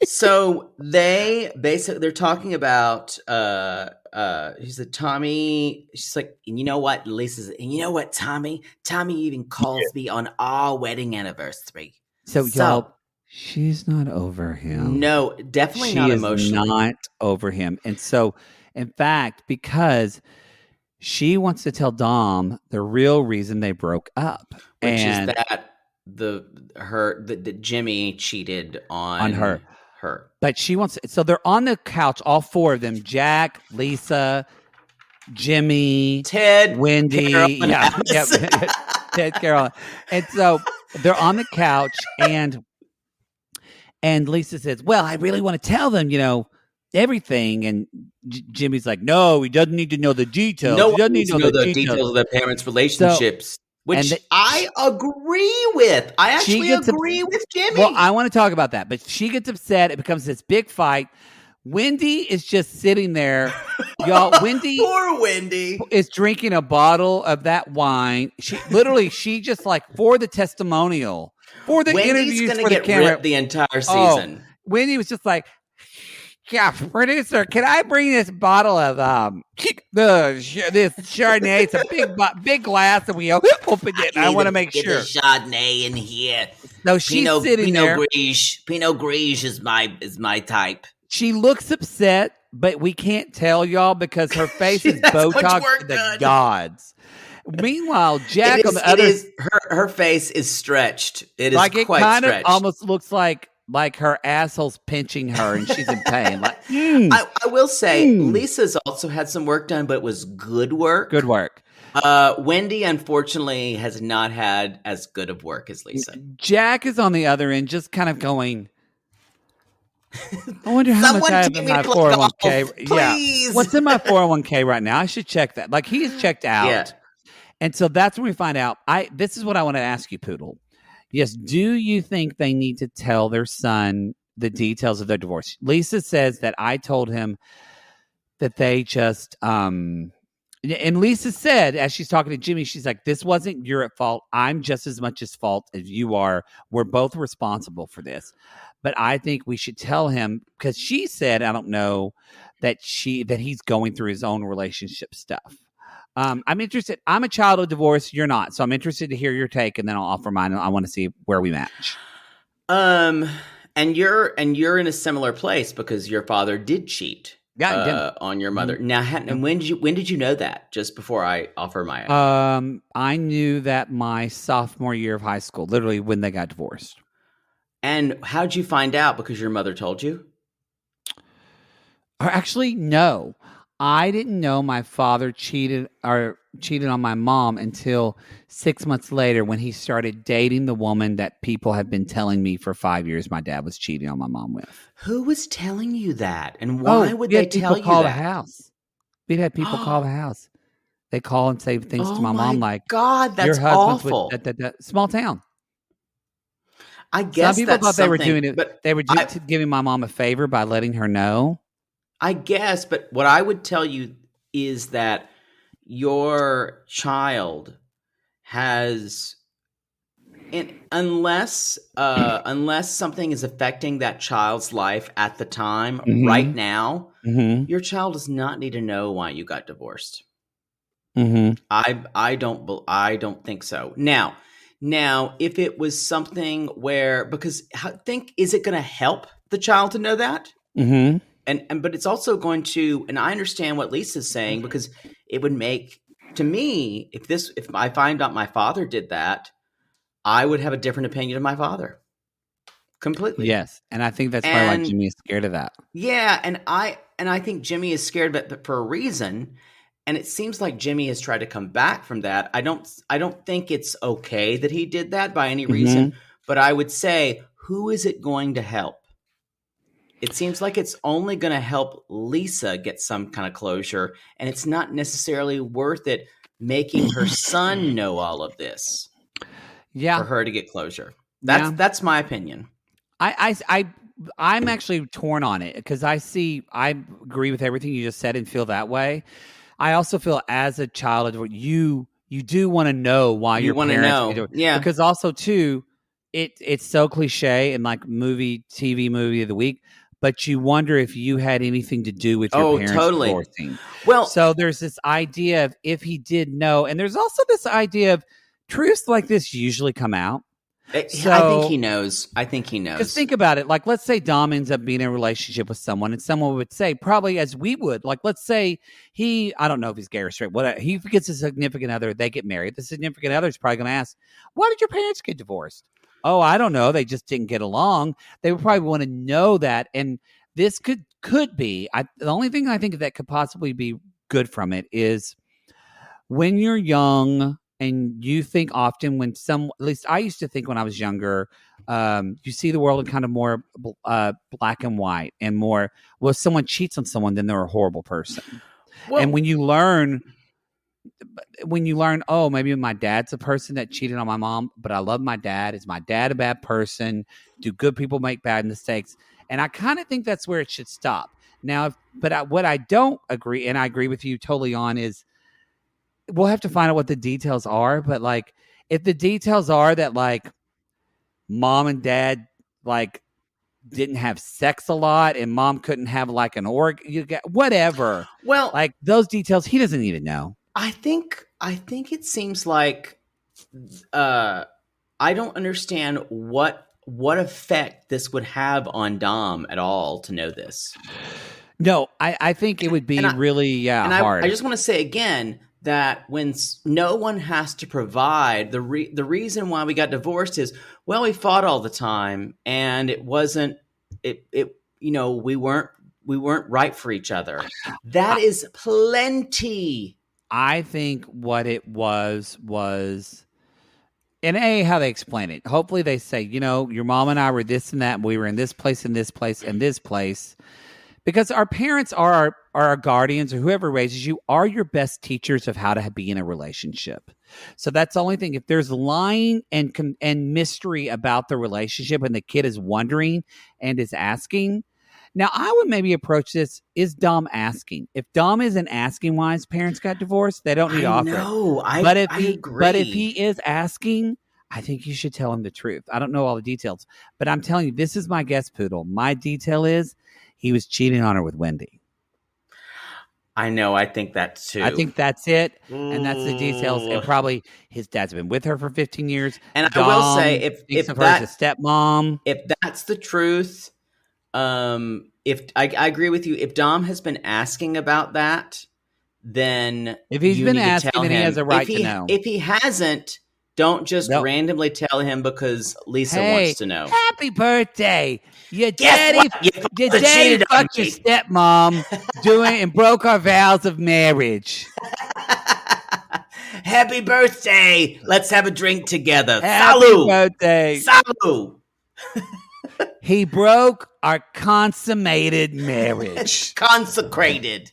So they're talking about he said Tommy. She's like, and you know what, Lisa's, and you know what, Tommy even calls me on our wedding anniversary. So y'all, she's not over him. No, definitely not emotionally. Not over him. And so, in fact, because She wants to tell Dom the real reason they broke up, which is that that Jimmy cheated on her. Her. But she wants. So they're on the couch, all four of them: Jack, Lisa, Jimmy, Ted, Wendy, Carol, Ted, Carol, and so they're on the couch, and Lisa says, "Well, I really want to tell them, everything." And Jimmy's like, "No, he doesn't need to know the details. No, he doesn't need to know the details of their parents' relationships." Which I agree with. I actually agree with Jimmy. Well, I want to talk about that, but she gets upset. It becomes this big fight. Wendy is just sitting there, y'all. Poor Wendy is drinking a bottle of that wine. She just like for the testimonial, for the interviews, for the camera, ripped the entire season. Wendy was just like, "Yeah, producer, can I bring this bottle of this Chardonnay? It's a big glass, and we opened it. And I want to make sure the Chardonnay in here. No, she's sitting there. Pinot Grigio is my type." She looks upset, but we can't tell y'all because her face is Botox to the gods. Meanwhile, Jack on the other, her face is stretched. It is like quite it kind stretched. of almost looks like her asshole's pinching her and she's in pain. Like, I will say, Lisa's also had some work done, but it was good work. Good work. Wendy, unfortunately, has not had as good of work as Lisa. Jack is on the other end, just kind of going, I wonder how much I have in my 401k. Please. Yeah. What's in my 401k right now? I should check that. Like, he's checked out. Yeah. And so that's when we find out. This is what I want to ask you, Poodle. Yes, do you think they need to tell their son the details of their divorce? Lisa says that I told him that they just and Lisa said, as she's talking to Jimmy, she's like, "This wasn't your fault. I'm just as much as fault as you are. We're both responsible for this." But I think we should tell him, because she said, I don't know, that he's going through his own relationship stuff. I'm interested. I'm a child of divorce. You're not. So I'm interested to hear your take, and then I'll offer mine. I want to see where we match. And you're in a similar place because your father did cheat on your mother. Now, and when did you know that? Just before I offer my I knew that my sophomore year of high school, literally when they got divorced. And how'd you find out? Because your mother told you? Or actually, no. I didn't know my father cheated on my mom until 6 months later when he started dating the woman that people have been telling me for 5 years my dad was cheating on my mom with. Who was telling you that? And why would they tell you that? The house. We'd had people call the house. They call and say things to my mom like, God, that's your husband's awful. With small town. I guess some people thought they were doing it, but they were giving my mom a favor by letting her know. I guess, but what I would tell you is that your child has, unless something is affecting that child's life at the time, right now, your child does not need to know why you got divorced. I don't think so. Now, if it was something where, because is it going to help the child to know that? But it's also going to, and I understand what Lisa's saying, because it would make, to me, if I find out my father did that, I would have a different opinion of my father. Completely. Yes. And I think that's probably why Jimmy is scared of that. Yeah. And I think Jimmy is scared of it, but for a reason. And it seems like Jimmy has tried to come back from that. I don't think it's okay that he did that by any reason, but I would say, who is it going to help? It seems like it's only going to help Lisa get some kind of closure, and it's not necessarily worth it making her son know all of this. Yeah, for her to get closure. That's my opinion. I'm actually torn on it because I agree with everything you just said and feel that way. I also feel as a child, you do want to know why your parents know. Yeah, because also too, it's so cliche and like TV movie of the week. But you wonder if you had anything to do with your parents divorcing. Well, so there's this idea of if he did know, and there's also this idea of truths like this usually come out. So I think he knows. I think he knows. Just think about it. Like, let's say Dom ends up being in a relationship with someone, and someone would say, probably as we would, like, let's say I don't know if he's gay or straight, whatever. He gets a significant other, they get married. The significant other is probably going to ask, why did your parents get divorced? Oh, I don't know. They just didn't get along. They would probably want to know that. And this could be, the only thing I think that could possibly be good from it is when you're young and you think often when at least I used to think when I was younger, you see the world in kind of more black and white and more, well, if someone cheats on someone, then they're a horrible person. Well, and when you learn, oh, maybe my dad's a person that cheated on my mom, but I love my dad. Is my dad a bad person? Do good people make bad mistakes? And I kind of think that's where it should stop. Now, what I don't agree, and I agree with you totally on, is we'll have to find out what the details are. But like, if the details are that like mom and dad like didn't have sex a lot, and mom couldn't have like an whatever. Well, like those details, he doesn't even know. I think it seems like I don't understand what effect this would have on Dom at all to know this. No, I think it would be really hard. I just want to say again that when no one has to provide, the reason why we got divorced is, well, we fought all the time and it wasn't we weren't right for each other. That is plenty. I think what it was and how they explain it. Hopefully they say, your mom and I were this and that, and we were in this place and this place and this place. Because our parents are our guardians, or whoever raises you are your best teachers of how to be in a relationship. So that's the only thing. If there's lying and mystery about the relationship and the kid is wondering and is asking, now I would maybe approach this, is Dom asking? If Dom isn't asking why his parents got divorced, they don't need to offer it. But if he is asking, I think you should tell him the truth. I don't know all the details, but I'm telling you, this is my guess, Poodle. My detail is he was cheating on her with Wendy. I know. I think that too. I think that's it. And that's the details. And probably his dad's been with her for 15 years. And Dom, I will say, if her as a stepmom, if that's the truth, if I agree with you, if Dom has been asking about that, then if he's been asking, then he has a right to know. If he hasn't, don't just randomly tell him because Lisa wants to know. Happy birthday. Your daddy fucked your stepmom and broke our vows of marriage. Happy birthday. Let's have a drink together. Happy birthday. Salut. He broke our consummated marriage. Consummated.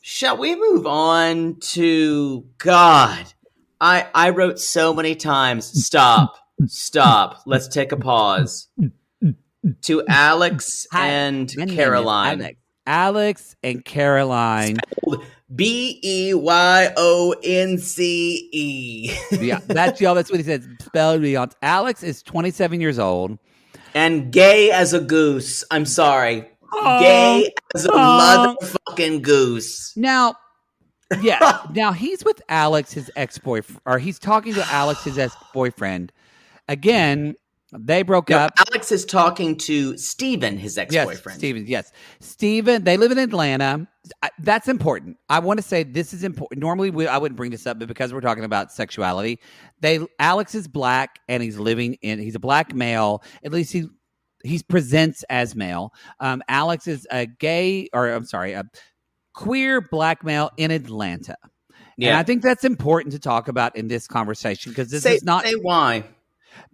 Shall we move on to God? I wrote so many times, stop, let's take a pause. To Alex and Caroline. Alex and Caroline. Beyonce. Yeah, that's what he said. Spelled Beyonce. Alex is 27 years old. And gay as a goose. I'm sorry. Gay as a motherfucking goose. Now, yeah. Now he's with Alex, his ex-boyfriend, or he's talking to Alex, his ex-boyfriend. Again, they broke up. Alex is talking to Steven, his ex-boyfriend. Yes, Steven. They live in Atlanta. That's important. I want to say this is important. Normally, I wouldn't bring this up, but because we're talking about sexuality, Alex is black and he's a black male. At least he presents as male. Alex is a queer black male in Atlanta. Yeah. And I think that's important to talk about in this conversation because is not. Say why.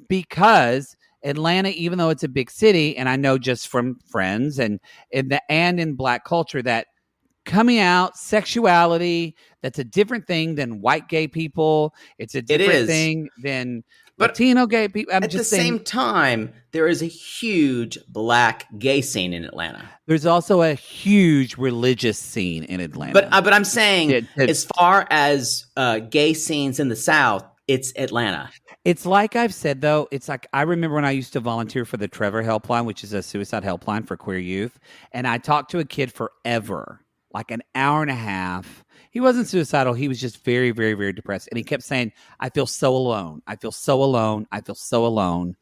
Because Atlanta, even though it's a big city, and I know just from friends and in black culture that coming out, sexuality, that's a different thing than white gay people. It's a different thing than Latino gay people. At the same time, there is a huge black gay scene in Atlanta. There's also a huge religious scene in Atlanta. But I'm saying, as far as gay scenes in the South, it's Atlanta. It's like I've said, though, it's like I remember when I used to volunteer for the Trevor Helpline, which is a suicide helpline for queer youth. And I talked to a kid forever like an hour and a half. He wasn't suicidal. He was just very, very, very depressed. And he kept saying, I feel so alone. I feel so alone. I feel so alone.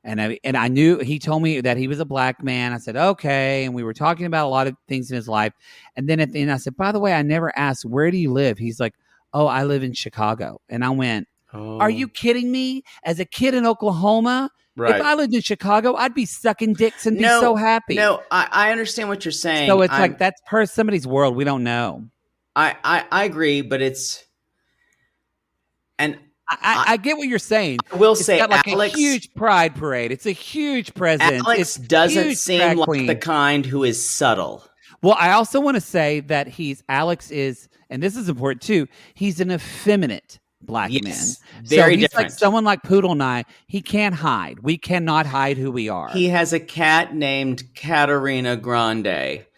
And I knew, he told me that he was a black man. I said, okay. And we were talking about a lot of things in his life. And then at the end, I said, by the way, I never asked, where do you live? He's like, oh, I live in Chicago. And I went, are you kidding me? As a kid in Oklahoma, if I lived in Chicago, I'd be sucking dicks and be so happy. No, I understand what you're saying. So it's like, that's per somebody's world. We don't know. I agree, but it's, and I get what you're saying. I will say, got like Alex, a huge pride parade. It's a huge presence. Alex doesn't seem like the kind who is subtle. Well, I also want to say that Alex is, and this is important too, he's an effeminate black man. Very so he's different. Like someone like Poodle and I, he can't hide. We cannot hide who we are. He has a cat named Katarina Grande.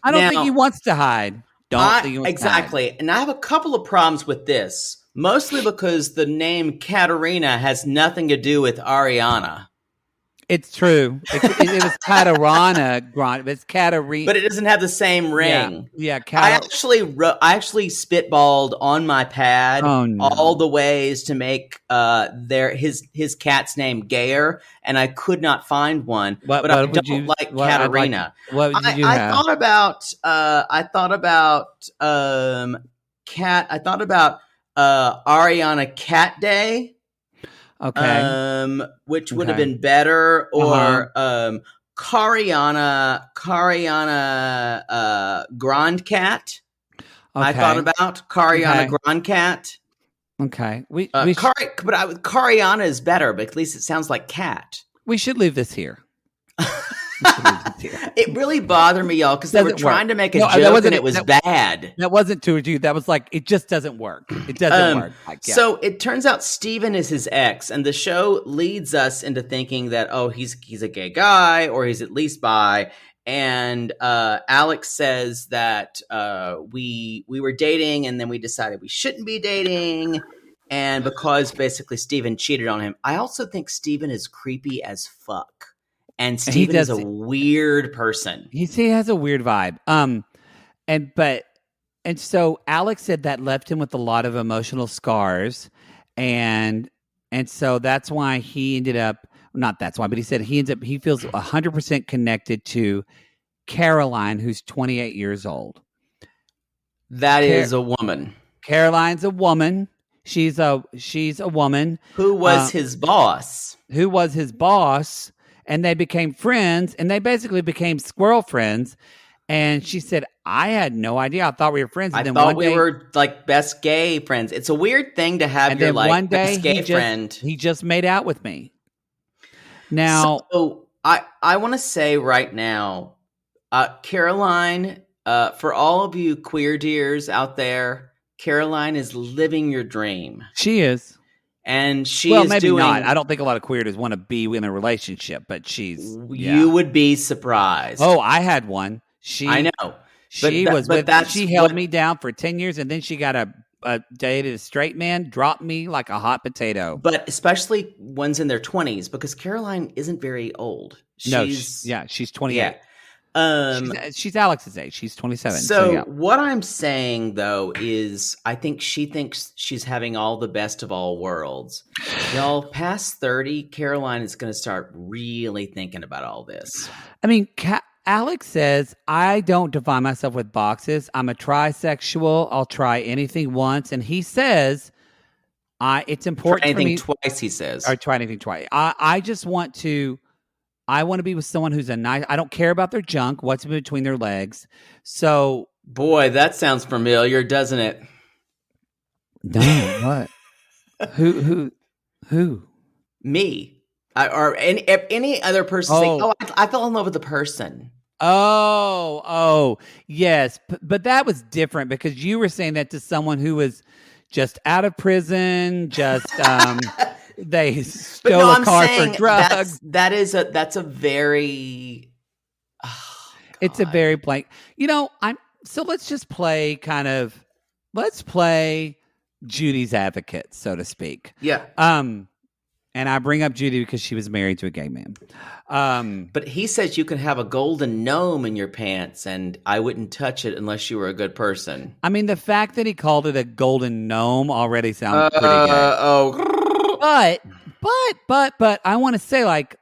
I don't think he wants to hide. Exactly. And I have a couple of problems with this. Mostly because the name Katarina has nothing to do with Ariana. It's true. It was Katarina Grande. It's Katarina. But it doesn't have the same ring. Yeah. I actually spitballed on my pad all the ways to make his cat's name gayer, and I could not find one. I don't like Katarina. What did you have? I thought about Ariana Cat Day. Okay. Which would have been better, or Cariana Grand Cat. Okay. I thought about Cariana Grand Cat. Okay. Cariana is better, but at least it sounds like cat. We should leave this here. It really bothered me, y'all, because they were trying to make a joke and it was bad. That wasn't to you. That was like, it just doesn't work. It doesn't work. So it turns out Steven is his ex, and the show leads us into thinking that, he's a gay guy, or he's at least bi. And Alex says that we were dating, and then we decided we shouldn't be dating. And because basically Steven cheated on him. I also think Steven is creepy as fuck. And Steven is a weird person. He has a weird vibe. And so Alex said that left him with a lot of emotional scars, and so that's why he ended up, not that's why, but he said he feels 100% connected to Caroline, who's 28 years old. That is a woman. Caroline's a woman. She's a woman. Who was his boss? And they became friends, and they basically became squirrel friends. And she said, I had no idea. I thought we were friends. And I thought we were like best gay friends. It's a weird thing to have your like best gay friend. He just made out with me. Now, so I want to say right now, Caroline, for all of you queer dears out there, Caroline is living your dream. She is. And she is maybe doing. Not. I don't think a lot of queers want to be in a relationship, but she's. You would be surprised. Oh, I had one. I know. She held me down for 10 years, and then she got dated a straight man, dropped me like a hot potato. But especially ones in their 20s, because Caroline isn't very old. She's 28. Yeah. She's Alex's age. She's 27. So what I'm saying though is I think she thinks she's having all the best of all worlds. Y'all, past 30, Caroline is going to start really thinking about all this. I mean, Alex says, I don't define myself with boxes. I'm a trisexual. I'll try anything once. And he says, it's important try anything for me. Twice, he says. Or try anything twice. I just want to... I want to be with someone who's I don't care about their junk, what's in between their legs. So. Boy, that sounds familiar, doesn't it? No, what? Who? Me. Or any other person saying, I fell in love with the person. Oh, yes. But that was different because you were saying that to someone who was just out of prison, just... They stole a car for drugs. That's a very. It's a very blank. So let's just play let's play Judy's advocate, so to speak. Yeah. And I bring up Judy because she was married to a gay man. But he says you can have a golden gnome in your pants, and I wouldn't touch it unless you were a good person. I mean, the fact that he called it a golden gnome already sounds pretty gay. But I want to say, like,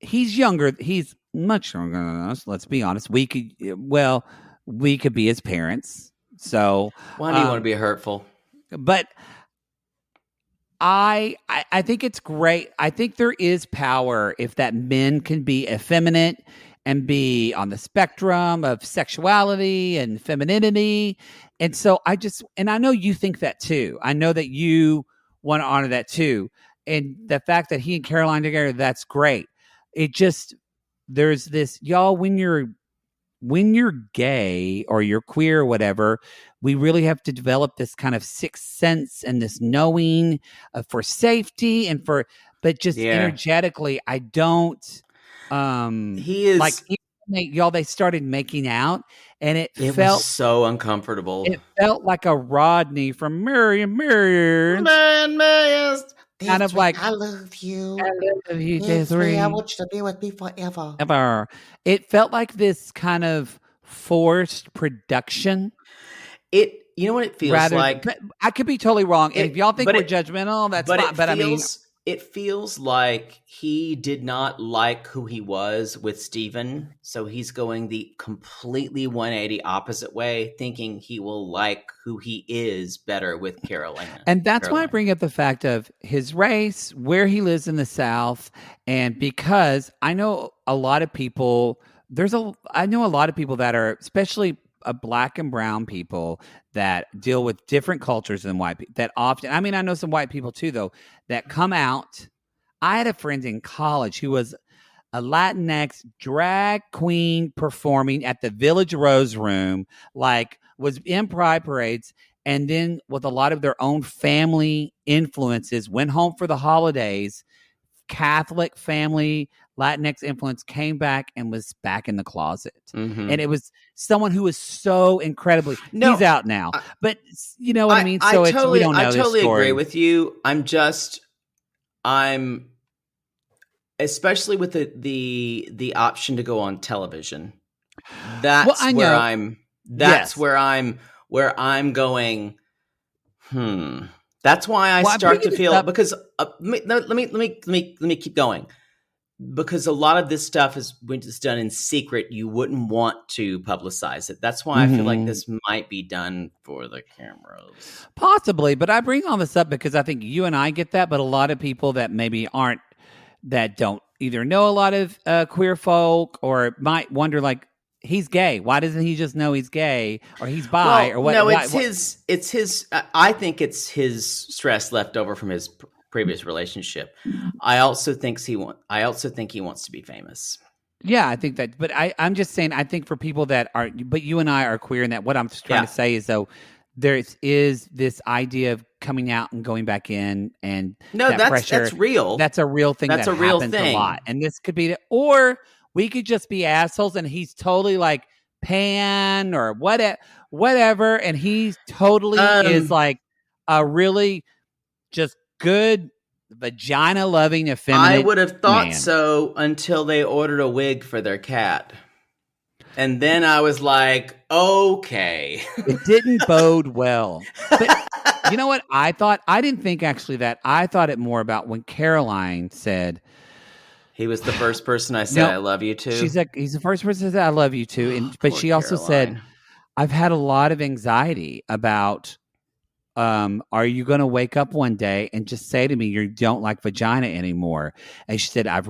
he's younger. He's much younger than us. Let's be honest. We could be his parents. So why do you want to be hurtful? But I think it's great. I think there is power if that men can be effeminate and be on the spectrum of sexuality and femininity. And so I know you think that too. I know that you want to honor that too. And the fact that he and Caroline together, that's great. It just, there's this, y'all, when you're gay or you're queer or whatever, we really have to develop this kind of sixth sense and this knowing for safety and but just energetically, I don't, he is like, y'all, they started making out and it felt was so uncomfortable. It felt like a Rodney from Marion. Kind of like, I love you. I love you, Desiree. I want you to be with me forever. Ever. It felt like this kind of forced production. You know what it feels like? I could be totally wrong. And if y'all think we're judgmental, that's fine. But I mean, it feels like he did not like who he was with Steven. So he's going the completely 180 opposite way, thinking he will like who he is better with Caroline. And that's why I bring up the fact of his race, where he lives in the South. And because I know a lot of people, I know a lot of people that are, especially Black and brown people, that deal with different cultures than white people, that often, I mean, I know some white people too, though, that come out. I had a friend in college who was a Latinx drag queen performing at the Village Rose Room, like was in pride parades, and then with a lot of their own family influences, went home for the holidays, Catholic family, Latinx influence, came back and was back in the closet. Mm-hmm. And it was someone who was so incredibly, he's out now, but you know what I mean? So we don't know I totally this story. agree with you. I'm especially with the option to go on television. That's where I'm going. That's why I start to feel because let me keep going. Because a lot of this stuff is when it's done in secret, you wouldn't want to publicize it. That's why I feel like this might be done for the cameras. Possibly, but I bring all this up because I think you and I get that, but a lot of people that maybe that don't either know a lot of queer folk or might wonder, like, he's gay. Why doesn't he just know he's gay or he's bi or what? No, it's his. I think it's his stress left over from his previous relationship. I also think he wants to be famous. Yeah, I think that. But I'm just saying. I think for people that are, but you and I are queer, and that what I'm trying to say is though there is this idea of coming out and going back in, and that's real. That's a real thing. That's a real thing. A lot, and this could be, or we could just be assholes, and he's totally like pan or whatever, and he totally is like a really just good vagina loving effeminate. I would have thought man. So until they ordered a wig for their cat. And then I was like, okay. It didn't bode well. But you know what I thought? I didn't think actually that. I thought it more about when Caroline said, he was the first person I said I love you to. She's like, he's the first person that said I love you to. But she also said, I've had a lot of anxiety about are you going to wake up one day and just say to me, you don't like vagina anymore? And she said, I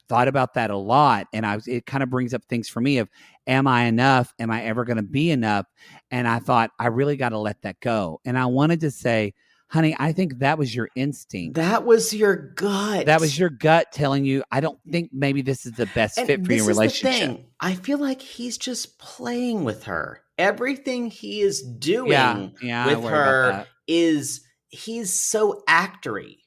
thought about that a lot. And it kind of brings up things for me of, am I enough? Am I ever going to be enough? And I thought, I really got to let that go. And I wanted to say, honey, I think that was your instinct. That was your gut. That was your gut telling you, I don't think maybe this is the best fit for your relationship. The thing. I feel like he's just playing with her. Everything he is doing with her is he's so actory.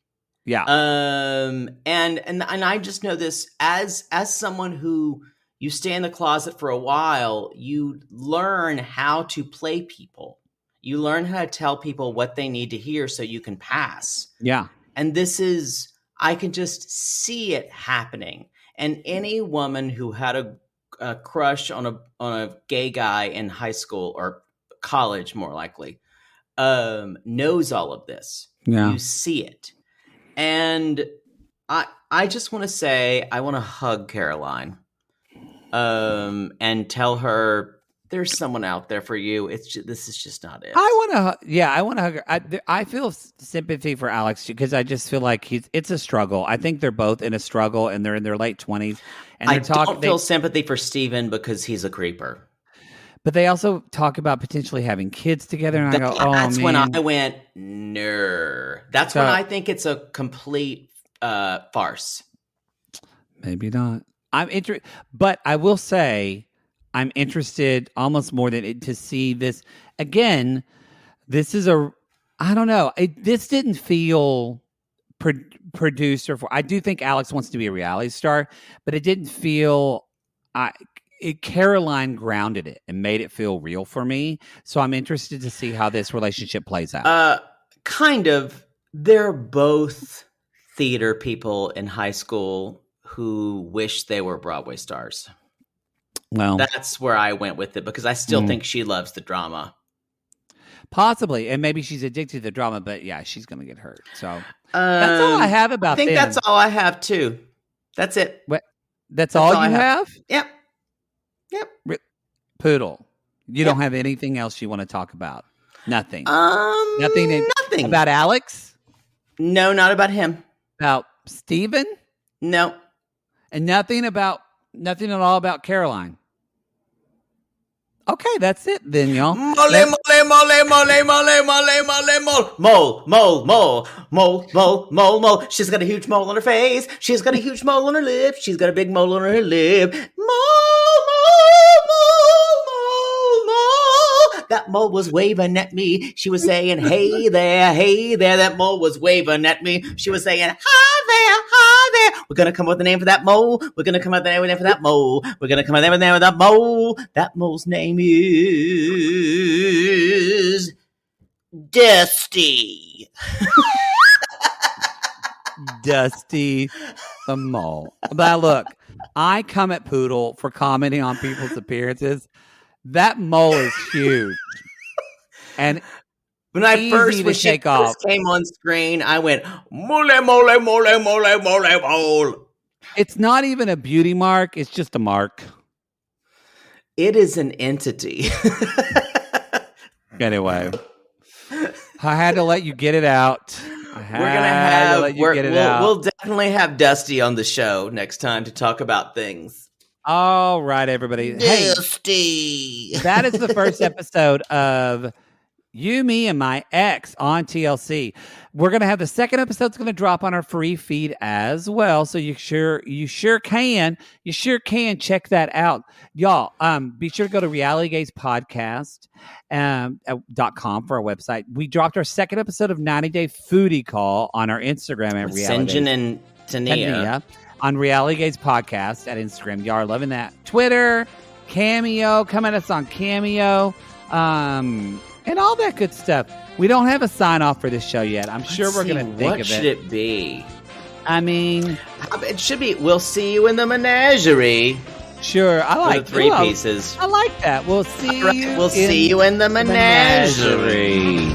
Yeah. And I just know this as someone who you stay in the closet for a while, you learn how to play people. You learn how to tell people what they need to hear so you can pass. Yeah. And this is, I can just see it happening. And any woman who had a crush on a gay guy in high school or college, more likely, knows all of this. Yeah. You see it. And I just want to say, I want to hug Caroline, and tell her there's someone out there for you. This is just not it. I want to hug her. I feel sympathy for Alex because I just feel like it's a struggle. I think they're both in a struggle and they're in their late 20s. And I don't feel sympathy for Steven because he's a creeper. But they also talk about potentially having kids together. And I go, oh, that's man. when I went, no. That's when I think it's a complete farce. Maybe not. I'm interested. But I will say, I'm interested almost more than to see this again. This is I don't know. This didn't feel produced or I do think Alex wants to be a reality star, but it didn't feel. Caroline grounded it and made it feel real for me. So I'm interested to see how this relationship plays out. Kind of. They're both theater people in high school who wish they were Broadway stars. Well, that's where I went with it because I still think she loves the drama. Possibly. And maybe she's addicted to the drama, but yeah, she's going to get hurt. So that's all I have about I think that's all I have too. That's it. What? That's all you have? Yep. Poodle. You don't have anything else you want to talk about? Nothing. Nothing about Alex? No, not about him. About Steven? No. And nothing at all about Caroline. Okay, that's it then, y'all. Mole. She's got a huge mole on her face. She's got a huge mole on her lip. She's got a big mole on her lip. That mole was waving at me. She was saying, hey there, hey there. That mole was waving at me. She was saying, hi there, hi there. We're going to come up with a name for that mole. We're going to come up with a name for that mole. We're going to come up with a name for that mole. That mole's name is Dusty. Dusty the mole. But look, I come at Poodle for commenting on people's appearances. That mole is huge. And when she first came on screen, I went, mole, mole, mole, mole, mole, mole. It's not even a beauty mark. It's just a mark. It is an entity. Anyway, I had to let you get it out. We'll definitely have Dusty on the show next time to talk about things. All right, everybody. Dusty. Hey, that is the first episode of You, Me, and My Ex on TLC. We're going to have the second episode. It's going to drop on our free feed as well. So you sure can check that out. Y'all, be sure to go to realitygazepodcast.com for our website. We dropped our second episode of 90 Day Foodie Call on our Instagram at Reality Sinjin and Tania. On Reality Gaze Podcast at Instagram. Y'all are loving that. Twitter, Cameo, come at us on Cameo, and all that good stuff. We don't have a sign off for this show yet. I'm sure we're going to think of it. What should it be? I mean, it should be, we'll see you in the menagerie. Sure. I like the three pieces. I like that. We'll see you in the menagerie.